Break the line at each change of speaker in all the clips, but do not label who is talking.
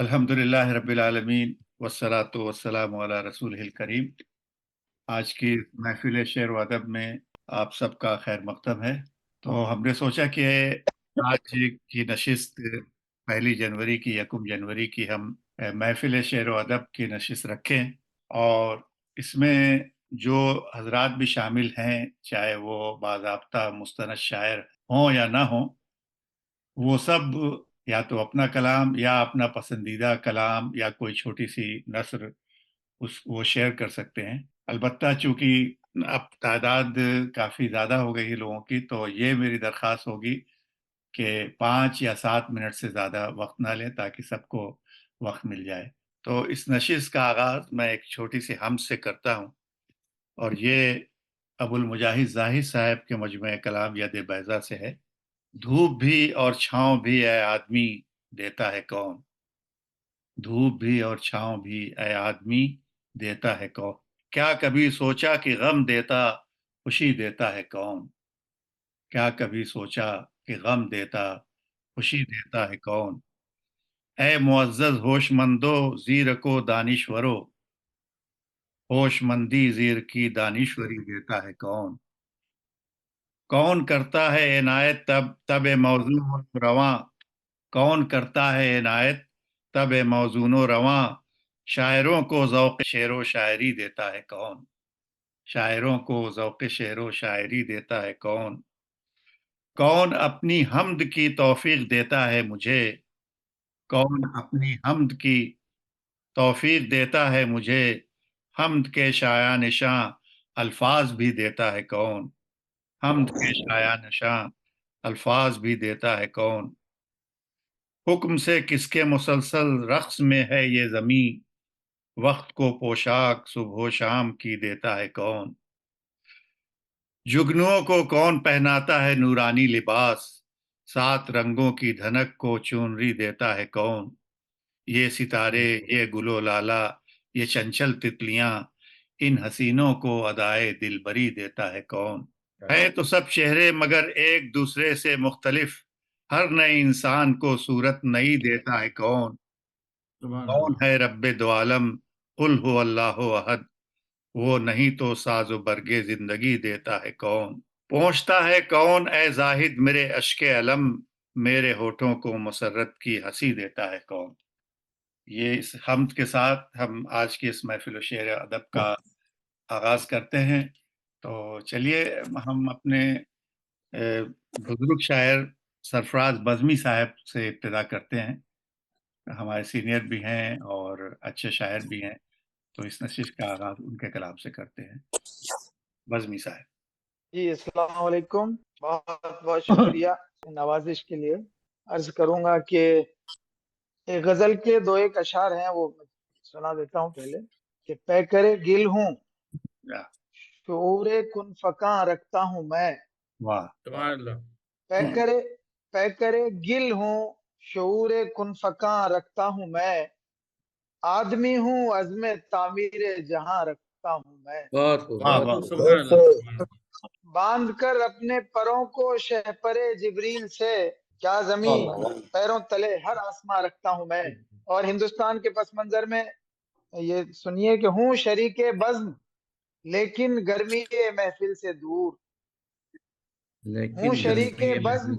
अल्हम्दुलिल्लाह रब्बिल आलमीन वस्सलातु वस्सलामु अला रसूलिहिल करीम। आज की महफिल शेर व अदब में आप सबका खैर मकदम है। तो हमने सोचा कि आज की नशिस्त 1 जनवरी की, 1 जनवरी की हम महफिल शेर व अदब की नशिस्त रखें, और इसमें जो हजरात भी शामिल हैं, चाहे वो बाज़ाब्ता मुस्तनद शायर हों या ना हों, वो सब या तो अपना कलाम या अपना पसंदीदा कलाम या कोई छोटी सी नस्र उस वो शेयर कर सकते हैं। अलबत्ता चूंकि अब तादाद काफ़ी ज़्यादा हो गई है लोगों की, तो ये मेरी दरख्वास्त होगी कि 5 या 7 मिनट से ज़्यादा वक्त ना लें, ताकि सबको वक्त मिल जाए। तो इस नशिस्त का आगाज़ मैं एक छोटी सी हम से करता हूँ, और ये अबुल मुजाहिद जाहिद साहब के मजमूए कलाम यद बैज़ा से है। धूप भी और छाँव भी ऐ आदमी देता है कौन, धूप भी और छाँव भी ऐ आदमी देता है कौन, क्या कभी सोचा कि गम देता खुशी देता है कौन, क्या कभी सोचा कि गम देता खुशी देता है कौन, ऐ मुअज़्ज़ज़ होशमंदो ज़ीर को दानिशवरो, होशमंदी ज़ीर की दानिशवरी देता है कौन, कौन करता है इनायत तब तब मौज़ून रवां, कौन करता है इनायत तब मौज़ून रवां, शायरों को ज़ौक़ शेर व शायरी देता है कौन, शायरों को ज़ौक़ शेर व शायरी देता है कौन, कौन अपनी हम्द की तौफ़ीक़ देता है मुझे, कौन अपनी हम्द की तौफ़ीक़ देता है मुझे, हम्द के शाया निशां अल्फाज भी देता है कौन, हम्द के शाया निशां अल्फाज भी देता है कौन, हुक्म से किसके मुसलसल रक़्स में है ये ज़मीं, वक्त को पोशाक सुबह शाम की देता है कौन, जुगनुओं को कौन पहनाता है नूरानी लिबास, 7 रंगों की धनक को चुनरी देता है कौन, ये सितारे ये गुलो लाला ये चंचल तितलियां, इन हसीनों को अदाए दिलबरी देता है कौन, है तो सब चेहरे मगर एक दूसरे से मुख्तलिफ, हर नए इंसान को सूरत नई देता है कौन, कौन है रब्बे दो आलम कुल हु अल्लाहु अहद, वो नहीं तो साजो बरगे जिंदगी देता है कौन, पहुंचता है कौन ए जाहिद मेरे अश्के अलम, मेरे होठों को मसरत की हंसी देता है कौन। ये इस हम्द के साथ हम आज की इस महफिल शेर अदब का आगाज करते हैं। तो चलिए हम अपने बुजुर्ग शायर सरफराज बज़मी साहब से इब्तिदा करते हैं। हमारे सीनियर भी हैं और अच्छे शायर भी हैं, तो इस नशिश का आगाज उनके कलाम से करते हैं। बज़मी साहब।
जी अस्सलाम वालेकुम, बहुत बहुत शुक्रिया नवाजिश के लिए। अर्ज करूंगा कि एक गजल के दो एक अशार हैं, वो सुना देता हूँ पहले। कि पै करे गिल हूँ शऊरे कुन फका रखता हूँ मैं,
वाह,
पै करे पै करे गिल हूँ शऊरे कुन फका रखता हूँ मैं, आदमी हूँ अज़्मे तामीरे जहां रखता हूँ मैं,
वाह, वाह,
बांध कर अपने परों को शहपरे जिब्रील से, क्या जमीन पैरों तले हर आसमां रखता हूं मैं। और हिंदुस्तान के पस मंजर में ये सुनिए कि हूँ शरीके बज़्म लेकिन गर्मी महफिल से दूर, हूँ शरीके बज़्म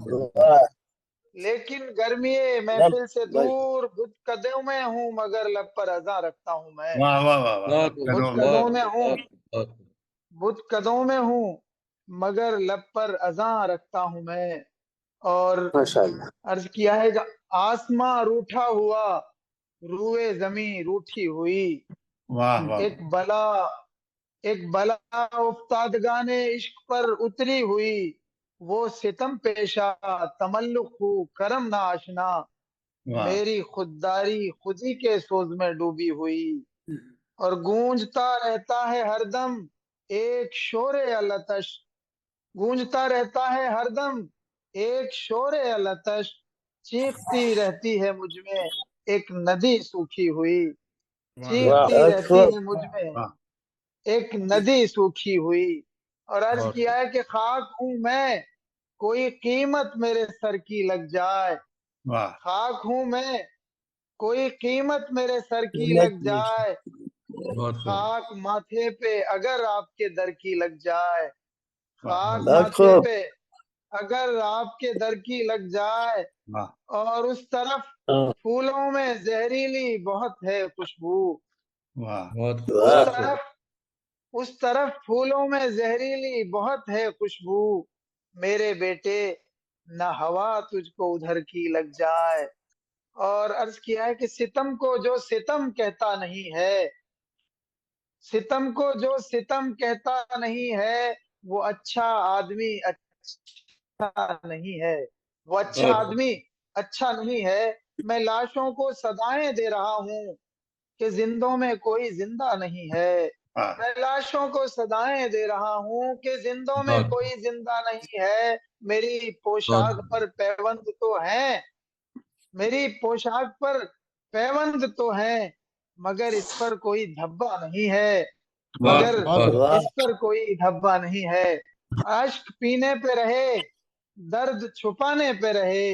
लेकिन गर्मी महफिल से दूर, बुत कदों में हूँ मगर लब पर अज़ा रखता हूँ मैं,
वाह, वाह, वाह, वाह,
बुत कदों में हूँ बुत कदों में हूँ मगर लब पर अज़ा रखता हूँ मैं। और अर्ज किया है कि आसमां रूठा हुआ रूए जमी रूठी हुई,
वाह, वाह,
एक बला उफ्तादगाने इश्क पर उतरी हुई, वो सितम पेशा तमल्लुक हूँ करम ना आशना,
वाह,
मेरी खुददारी खुदी के सोज में डूबी हुई। और गूंजता रहता है हरदम एक शोरे अलतश, गूंजता रहता है हरदम एक शोरे अलतश, चीखती रहती है मुझ में एक नदी सूखी हुई, चीखती रहती है मुझ में
वाह,
एक नदी सूखी हुई। और अर्ज
बहुत
किया है कि खाक हूं मैं कोई कीमत मेरे सर की लग जाए,
वाह,
खाक हूं मैं کوئی قیمت میرے سر کی لگ جائے، خاک ماتھے پہ اگر آپ کے در کی لگ جائے، خاک ماتھے پہ اگر آپ کے در کی لگ جائے، اور اس طرف پھولوں میں زہریلی بہت ہے خوشبو، اس طرف پھولوں میں زہریلی بہت ہے خوشبو، میرے بیٹے نہ ہوا تجھ کو ادھر کی لگ جائے۔ اور عرض کیا ہے کہ ستم کو جو ستم کہتا نہیں ہے، ستم کو جو ستم کہتا نہیں ہے، وہ اچھا آدمی اچھا نہیں ہے، وہ اچھا آدمی اچھا نہیں ہے۔ میں لاشوں کو صدائیں دے رہا ہوں کہ زندوں میں کوئی زندہ نہیں ہے، میں لاشوں کو صدائیں دے رہا ہوں کہ زندوں میں کوئی زندہ نہیں ہے، میری پوشاک پر پیوند تو ہیں، میری پوشاک پر پیوند تو ہیں، مگر اس پر کوئی دھبا نہیں ہے، مگر اس پر کوئی دھبا نہیں ہے۔ اشک پینے پہ رہے، درد چھپانے پہ رہے،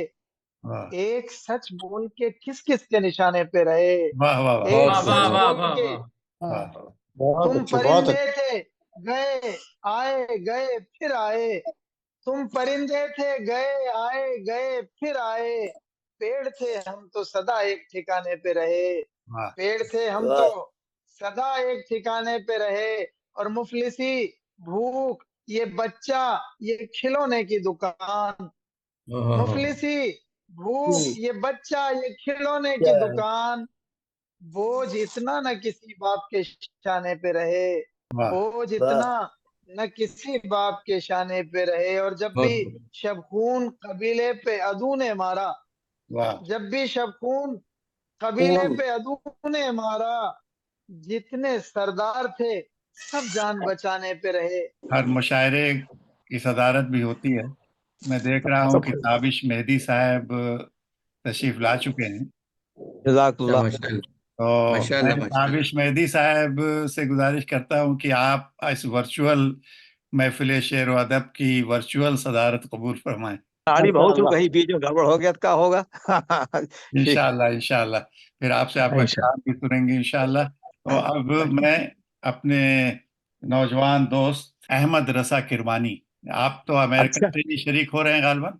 ایک سچ بول کے کس کس کے نشانے پہ رہے، ایک سچ بول کے۔ تم پرندے تھے گئے آئے گئے پھر آئے، تم پرندے تھے گئے پھر آئے، پیڑ تھے ہم تو سدا ایک ٹھکانے پہ رہے، پیڑ تھے ہم تو سدا ایک ٹھکانے پہ رہے، اور مفلسی بھوک یہ بچہ یہ کھلونے کی دکان، مفلسی بھوک یہ بچہ یہ کھلونے کی دکان، بوجھ اتنا نہ کسی باپ کے شانے پہ رہے، بوجھ اتنا نہ کسی باپ کے شانے پہ رہے۔ اور جب بھی شبخون قبیلے پہ عدو نے مارا، جب بھی شبخون قبیلے پہ عدو نے مارا، جتنے سردار تھے سب جان بچانے پہ رہے۔
ہر مشاعرے کی صدارت بھی ہوتی ہے۔ میں دیکھ رہا ہوں کہ تابش مہدی صاحب تشریف لا چکے ہیں،
جزاک اللہ۔
تو میں تابش مہدی صاحب سے گزارش کرتا ہوں کہ آپ اس ورچوئل محفل شعر و ادب کی ورچوئل صدارت قبول فرمائیں۔
ساڑی بہت ہو کہیں بیچ میں گڑبڑ ہو گیا تو کیا ہوگا؟
انشاءاللہ پھر آپ سے آپ کا کلام بھی سنیں گے انشاءاللہ۔ تو اب میں اپنے نوجوان دوست احمد رضا کرمانی، آپ تو امریکہ سے ہی شریک ہو رہے ہیں غالباً۔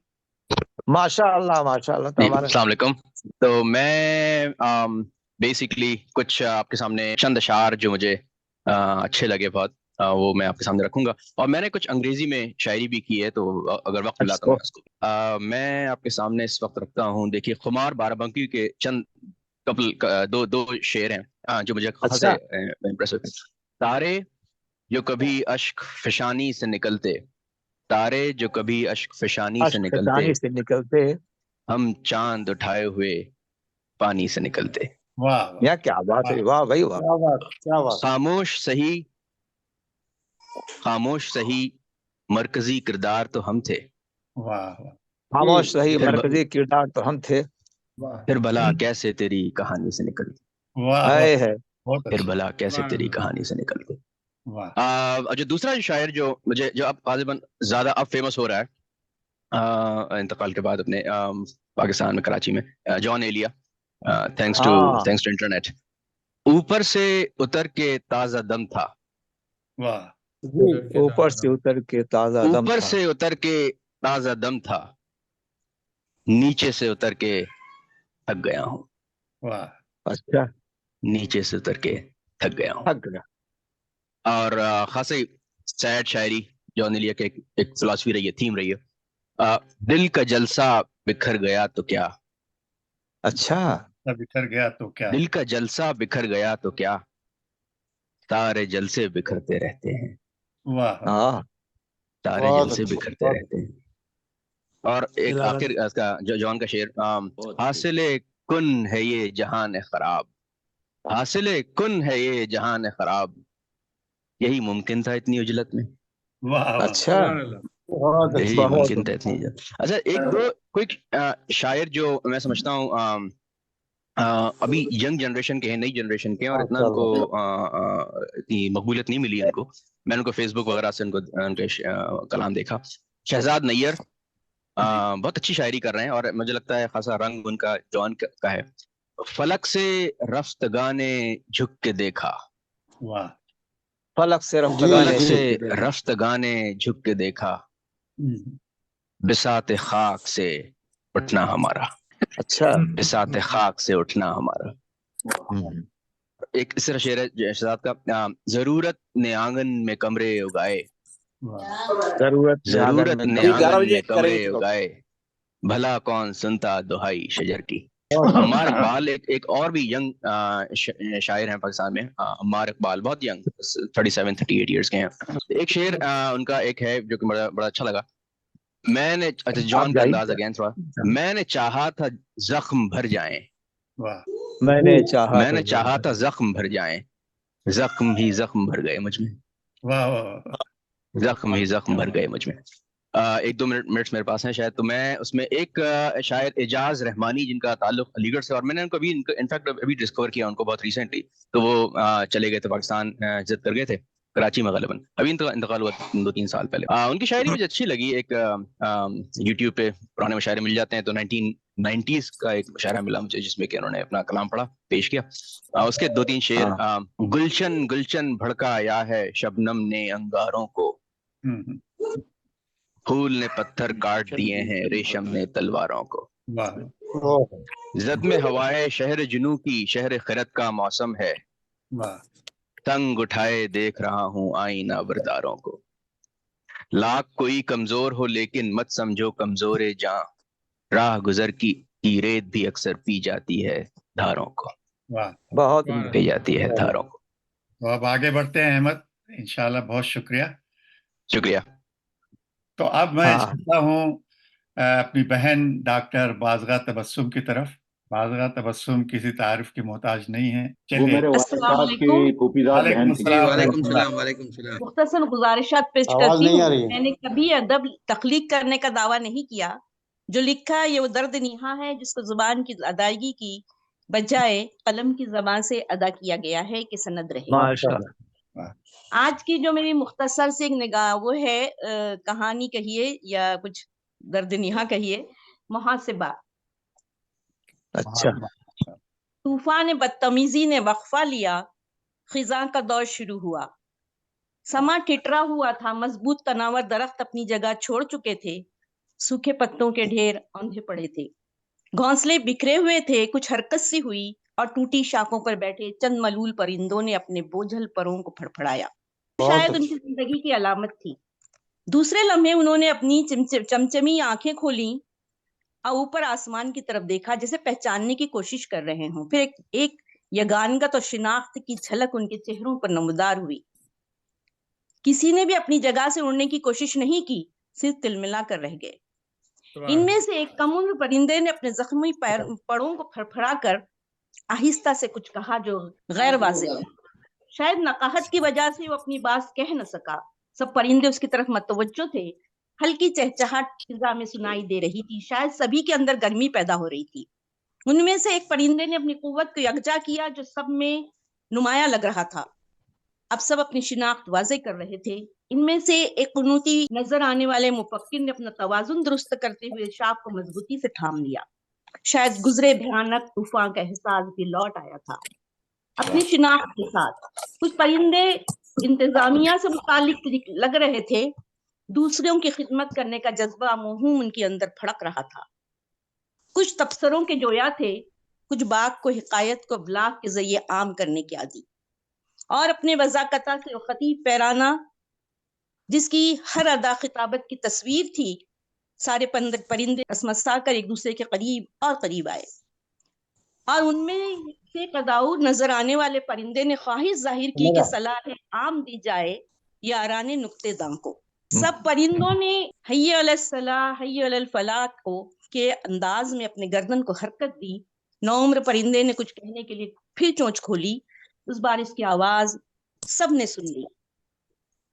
ماشاء اللہ ماشاء اللہ۔
السلام علیکم۔ تو میں بیسکلی کچھ آپ کے سامنے چند اشعار جو مجھے اچھے لگے بہت، وہ میں آپ کے سامنے رکھوں گا، اور میں نے کچھ انگریزی میں شاعری بھی کی ہے، تو اگر وقت ملا تو میں اس کو میں آپ کے سامنے اس وقت رکھتا ہوں۔ دیکھیے خمار بارہ کے چند دو شعر ہیں جو مجھے خاصے امپریس ہوتے ہیں۔ تارے جو کبھی اشک فشانی سے نکلتے، تارے جو کبھی اشک فشانی سے نکلتے، ہم چاند اٹھائے ہوئے پانی سے نکلتے۔
واہ کیا بات ہے، واہ بھائی واہ۔
خاموش سہی مرکزی کردار تو ہم تھے،
خاموش سہی مرکزی کردار تو ہم تھے،
پھر بھلا کیسے تیری کہانی سے نکلتے، پھر بھلا کیسے تیری کہانی سے نکلتے۔ جو دوسرا شاعر جو اب غالباً زیادہ اب فیمس ہو رہا ہے انتقال کے بعد اپنے پاکستان میں کراچی میں، جان ایلیا، تھینکس ٹو انٹرنیٹ، اوپر سے اتر کے تازہ دم تھا،
اوپر سے اتر کے تازہ دم تھا،
اوپر سے اتر کے تازہ دم تھا، نیچے سے اتر کے تھک گیا ہوں،
اچھا
نیچے سے اتر کے تھک گیا ہوں۔ اور خاصی سیڈ شاعری جان ایلیا کے ایک فلسفی رہی ہے، تھیم رہی ہے۔ دل کا جلسہ بکھر گیا تو کیا،
اچھا
بکھر گیا تو کیا،
دل کا جلسہ بکھر گیا تو کیا، تارے جلسے بکھرتے رہتے ہیں، تارے جلسے بکھرتے رہتے ہیں۔ اور ایک آخر اس کا جو جوان کا شعر، حاصل کن ہے یہ جہان خراب، حاصل کن ہے یہ جہان خراب، یہی ممکن تھا اتنی اجلت میں،
اچھا
یہی ممکن تھا اتنی اجلت۔ اچھا ایک دو کوئی شاعر جو میں سمجھتا ہوں ابھی ینگ جنریشن کے ہیں، نئی جنریشن کے ہیں، اور اتنا ان کو اتنی مقبولیت نہیں ملی ان کو، میں نے ان کو فیس بک وغیرہ سے ان کے کلام دیکھا۔ شہزاد نیئر بہت اچھی شاعری کر رہے ہیں، اور مجھے لگتا ہے خاصا رنگ ان کا جوان کا ہے۔ फलक से रफ्तगाने झुक के देखा,
वाह,
फलक से
फलक
रफ्तगाने
से रफ्तगाने झुक के देखा, बिसात खाक से उठना हमारा,
अच्छा
बिसात खाक से उठना हमारा। एक इस तरह शेर है शहजाद का, जरूरत ने आंगन में कमरे उगाए,
जरूरत
जरूरत ने
अभी 11
आंगन
बजे
में कमरे
करेंगे
उगाए, भला कौन सुनता दुहाई शजर की। अम्मार इकबाल एक और भी यंग शायर हैं पाकिस्तान में, अम्मार इकबाल बहुत यंग 37-38 इयर्स के हैं। एक शेर उनका एक है जो कि बड़ा अच्छा लगा। मैंने, अच्छा जॉन का अंदाज अगेन थोड़ा, मैंने चाहा था जख्म भर जाएं,
मैंने
चाहा था जख्म भर जाएं, जख्म ही जख्म भर गए मुझ में, जख्म ही जख्म भर गए मुझ में। 1-2 मिनट्स मेरे पास हैं शायद, तो मैं उसमें एक शायर एजाज रहमानी जिनका ताल्लुक अलीगढ़ से, और मैंने उनको अभी इनफैक्ट अभी डिस्कवर किया उनको बहुत रिसेंटली, तो वो चले गए थे पाकिस्तान, इज्जत कर गए थे कराची में गलबन, अभी इंतकाल हुआ 2-3 साल पहले। उनकी शायरी मुझे अच्छी लगी। एक यूट्यूब पे पुराने मुशायरे मिल जाते हैं, तो 1990s का एक मुशायरा मिला मुझे जिसमें कि उन्होंने अपना कलाम पढ़ा, पेश किया। उसके 2-3 शेर, गुलशन गुलशन भड़काया है शबनम ने अंगारों को, फूल ने पत्थर काट दिए हैं रेशम ने तलवारों को, ज़द में हवाए शहर जुनू की शहर खिरत का मौसम है, तंग उठाए देख रहा हूँ आईना बरदारों को, लाख कोई कमजोर हो लेकिन मत समझो कमजोरे जां, राह गुजर की रेत भी अक्सर पी जाती है धारों को,
बहुत
पी जाती है धारों को।
तो अब आगे बढ़ते हैं अहमद, इंशाल्लाह। बहुत शुक्रिया।
शुक्रिया।
तो अब मैं चाहता हूँ अपनी बहन डॉक्टर बाज़गा तबस्सुम की तरफ। बाज़गा तबस्सुम किसी तारीफ की मोहताज नहीं है। चलिए,
मुख्तसर गुजारिशात पेश करती हूँ। मैंने कभी अदब तख्लीक करने का दावा नहीं किया, जो लिखा ये वो दर्द निहा है जिसको जुबान की अदायगी की बजाय कलम की जबान से अदा किया गया है कि सनद रहे।
माशाअल्लाह।
आज की जो मेरी मुख्तसर से एक निगाह वो है, कहानी कहिए या कुछ दर्द निहा कहिए, मुहासिबा।
अच्छा।
तूफान बदतमीजी ने वक्फा लिया, खिजा का दौर शुरू हुआ, समा टिटरा हुआ था, मजबूत तनावर दरख्त अपनी जगह छोड़ चुके थे, सूखे पत्तों के ढेर औंधे पड़े थे, घोंसले बिखरे हुए थे, कुछ हरकत सी हुई और टूटी शाखों पर बैठे चंद मलूल परिंदों ने अपने बोझल परों को फड़फड़ाया। शायद उनकी जिंदगी की अलामत थी। दूसरे लम्हे उन्होंने अपनी चमचमी आंखें खोली और ऊपर आसमान की तरफ देखा, जैसे पहचानने की कोशिश कर रहे हों। फिर एक यगानगत और शिनाख्त की झलक उनके चेहरों पर नमूदार हुई। किसी ने भी अपनी जगह से उड़ने की कोशिश नहीं की, सिर्फ तिलमिला कर रह गए। इनमें से एक कम उम्र परिंदे ने अपने जख्मी परों को फड़फड़ा कर आहिस्ता से कुछ कहा जो गैर वाज़ेह है। शायद नकाहत की वजह से वो अपनी बात कह न सका। सब परिंदे उसकी तरफ मतवज्जो थे। हल्की चहचहाट फिजा में सुनाई दे रही थी, शायद सभी के अंदर गर्मी पैदा हो रही थी। उनमें से एक परिंदे ने अपनी कुव्वत को यकजा किया जो सब में नुमाया लग रहा था। अब सब अपनी शिनाख्त वाज़ेह कर रहे थे। इनमें से एक कुनूती नजर आने वाले मुफक्किर ने अपना तवाजुन दुरुस्त करते हुए शाख को मजबूती से थाम लिया। शायद गुजरे भयानक तूफान का एहसास भी लौट आया था अपनी शिनाख्त के साथ। कुछ परिंदे इंतजामिया से मुताल्लिक लग रहे थे, दूसरों की खिदमत करने का जज्बा मुहूम उनके अंदर फड़क रहा था। कुछ तबसरों के जोया थे, कुछ बाग को हिकायत को ब्लाग के जरिए आम करने की आदी, और अपने वज़ाकता से खतीब पैराना जिसकी हर अदा खिताबत की तस्वीर थी। सारे परिंदे असमसा कर एक दूसरे के करीब और करीब आए, और उनमें से कदाऊ नजर आने वाले परिंदे ने ख्वाहिश जाहिर की कि सलाह आम दी जाए या आराने नुक्ते दां को। सब परिंदों ने हय्य अलल सलाह हय्य अलल फलाह को के अंदाज में अपने गर्दन को हरकत दी। नौम्र परिंदे ने कुछ कहने के लिए फिर चोंच खोली। उस बार इसकी आवाज सब ने सुन ली।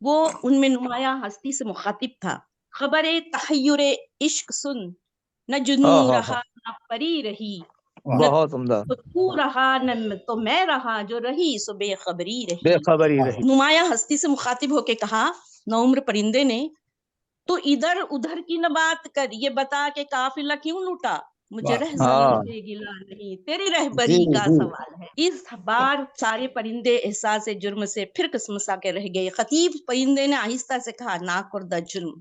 वो उनमें नुमाया हस्ती से मुखातिब था। खबरे तहय्युरे इश्क सुन, न जुनू रहा न परी रही,
बहुत उम्दा,
तो तू रहा न तो मैं रहा, जो रही सो बेखबरी रही।
बेखबरी रही।
नुमाया हस्ती से मुखातिब होके कहा नौम्र परिंदे ने, तो इधर उधर की न बात कर, ये बता के काफिला क्यों लूटा। मुझे
वाह।
रहज़नों से गिला नहीं, तेरी रहबरी
जी
का
जी
सवाल है। इस बार सारे परिंदे एहसास जुर्म से फिर कसमसा के रह गए। खतीब परिंदे ने आहिस्ता से कहा, ना करदा जुर्म,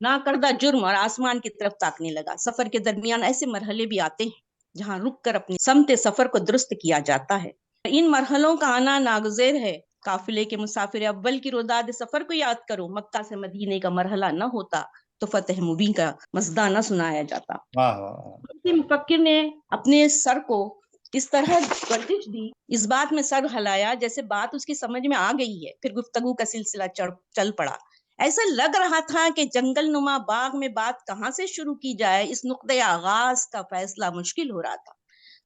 ना करदा जुर्म, और आसमान की तरफ ताकने लगा। सफर के दरमियान ऐसे मरहले भी आते हैं जहाँ रुक कर अपनी समते सफर को दुरुस्त किया जाता है। इन मरहलों का आना नागुज़ेर है। काफिले के मुसाफिर अव्वल की रोदाद सफर को याद करो। मक्का से मदीने का मरहला न होता तो फतेह मुबीन का मसदा न सुनाया जाता।
वाह वाह।
किसी मुफक्किर ने अपने सर को इस तरह गर्दिश दी, इस बात में सर हिलाया जैसे बात उसकी समझ में आ गई है। फिर गुफ्तगू का सिलसिला चल पड़ा। ऐसा लग रहा था कि जंगल नुमा बाग में बात कहाँ से शुरू की जाए, इस नुक्ते आगाज का फैसला मुश्किल हो रहा था।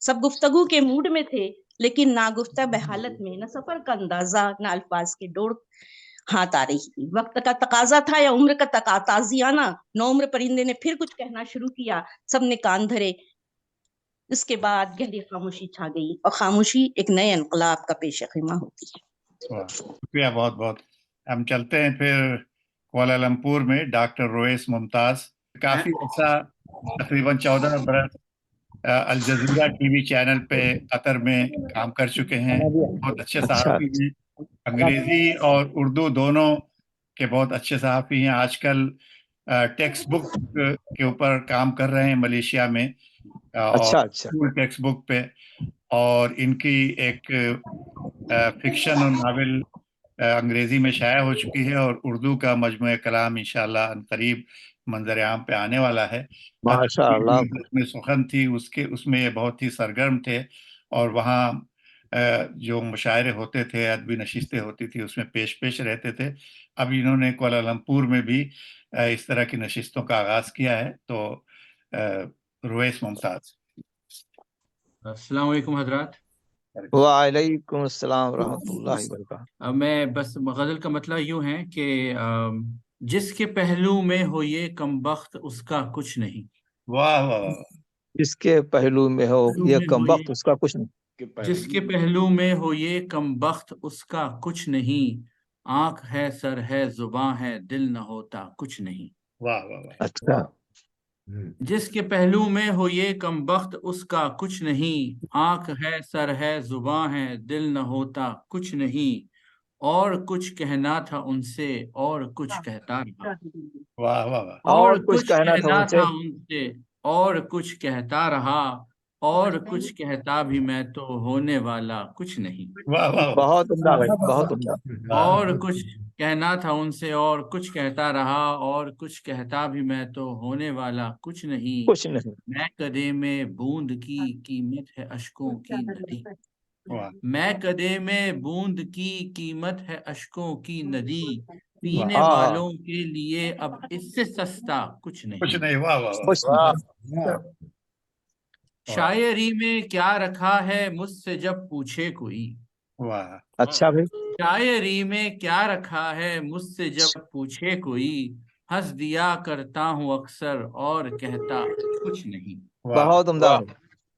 सब गुफ्तगू के मूड में थे, लेकिन नागुफ्ता बहालत में न सफर का अंदाजा न अल्फाज के डोर हाथ आ रही थी। वक्त का तकाजा था या उम्र का ताजियाना। नौम्र परिंदे ने फिर कुछ कहना शुरू किया। सबने कान धरे। इसके बाद गहरी खामोशी छा गई, और खामोशी एक नए इनकलाब का पेशखिमा होती है।
वाह, शुक्रिया बहुत बहुत। हम चलते हैं फिर कुआलालंपुर में डॉक्टर रोएस मुमताज। काफी अच्छा, तकरीबन 14 बरस अल जजीरा टीवी चैनल पे कतर में काम कर चुके हैं। बहुत अच्छे
अच्छा
सहाफ़ी हैं, अंग्रेजी और उर्दू दोनों के बहुत अच्छे सहाफ़ी हैं। आजकल टेक्स्ट बुक के ऊपर काम कर रहे हैं मलेशिया में, और
अच्छा
स्कूल टेक्स्ट बुक पे। और इनकी एक फिक्शन और नावल अंग्रेजी में शाया हो चुकी है, और उर्दू का मजमूए कलाम इंशाअल्लाह अनकरीब मंजर आम पे आने वाला है। कतर की
माशाअल्लाह।
जो उसमें सुखन थी उसके उसमें ये बहुत ही सरगर्म थे, और वहाँ जो मुशायरे होते थे, अदबी नशिस्तें होती थी, उसमें पेश पेश रहते थे। अब इन्होंने कुआलालंपुर में भी इस तरह की नशिस्तों का आगाज किया है। तो रुवैस मुमताज।
अस्सलाम वालेकुम हजरात।
वालेकुम अस्सलाम रहमतुल्लाहि व बरकातहू।
मैं बस गज़ल का मतलब यूं है कि जिसके पहलू में हो ये कमबख्त उसका कुछ नहीं।
वाह वाह वाह।
जिसके पहलू में हो
पहलू
ये
में हो
कमबख्त
ये,
उसका कुछ नहीं।
जिसके पहलू में हो ये कमबख्त उसका कुछ नहीं। आंख है, सर है, जुबान है, दिल न होता कुछ नहीं।
वाह वाह वाह।
अच्छा।
जिसके पहलू में हो ये कमबख्त उसका कुछ नहीं। आंख है, सर है, जुबान है, दिल न होता कुछ नहीं। और कुछ कहना था उनसे और कुछ कहता रहा।
वाह वाह वाह।
और
और
कुछ
कुछ
कहना था
कहना
उनसे।
था उनसे और कुछ कहता रहा। और कुछ कहता भी मैं तो होने वाला कुछ नहीं।
वाह वाह वाह।
बहुत उम्दा भाई, बहुत उम्दा।
और कुछ कहना था उनसे और कुछ कहता रहा। और कुछ कहता भी मैं तो होने वाला कुछ नहीं।
कुछ नहीं।
मैं कदे में बूंद की कीमत है अशकों की नदी।
वाह
मैं कदे में बूंद की कीमत है अशकों की नदी। पीने
हाँ हाँ,
वालों के लिए अब इससे सस्ता कुछ
कुछ
नहीं।
नहीं। वाह वाह वाह।
कुछ नहीं।
वाह
शायरी में क्या रखा है मुझसे जब पूछे कोई।
वाह।
अच्छा भाई।
शायरी में क्या रखा है मुझसे जब पूछे कोई। हंस दिया करता हूँ अक्सर और कहता कुछ नहीं।
वाह
बहुत उम्दा भाई।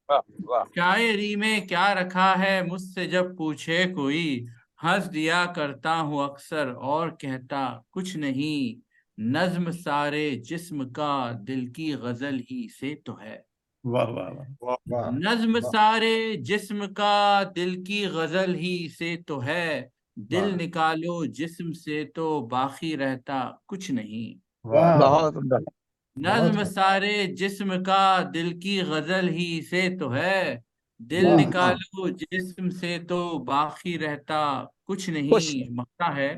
वाह वाह।
शायरी में क्या रखा है मुझसे जब पूछे कोई। हंस दिया करता हूँ अक्सर और कहता कुछ नहीं। नज्म सारे जिस्म का दिल की गजल ही से तो है।
वाह वाह वाह।
नज्म सारे जिस्म का दिल की गजल ही से तो है। दिल
वाह
निकालो जिस्म से तो बाकी रहता कुछ नहीं।
वाह।
बहुत उम्दा।
नज्म सारे जिस्म का दिल की गजल ही से तो है। दिल निकालो जिस्म से तो बाकी रहता कुछ
कुछ
नहीं।
नहीं।
मक्ता है,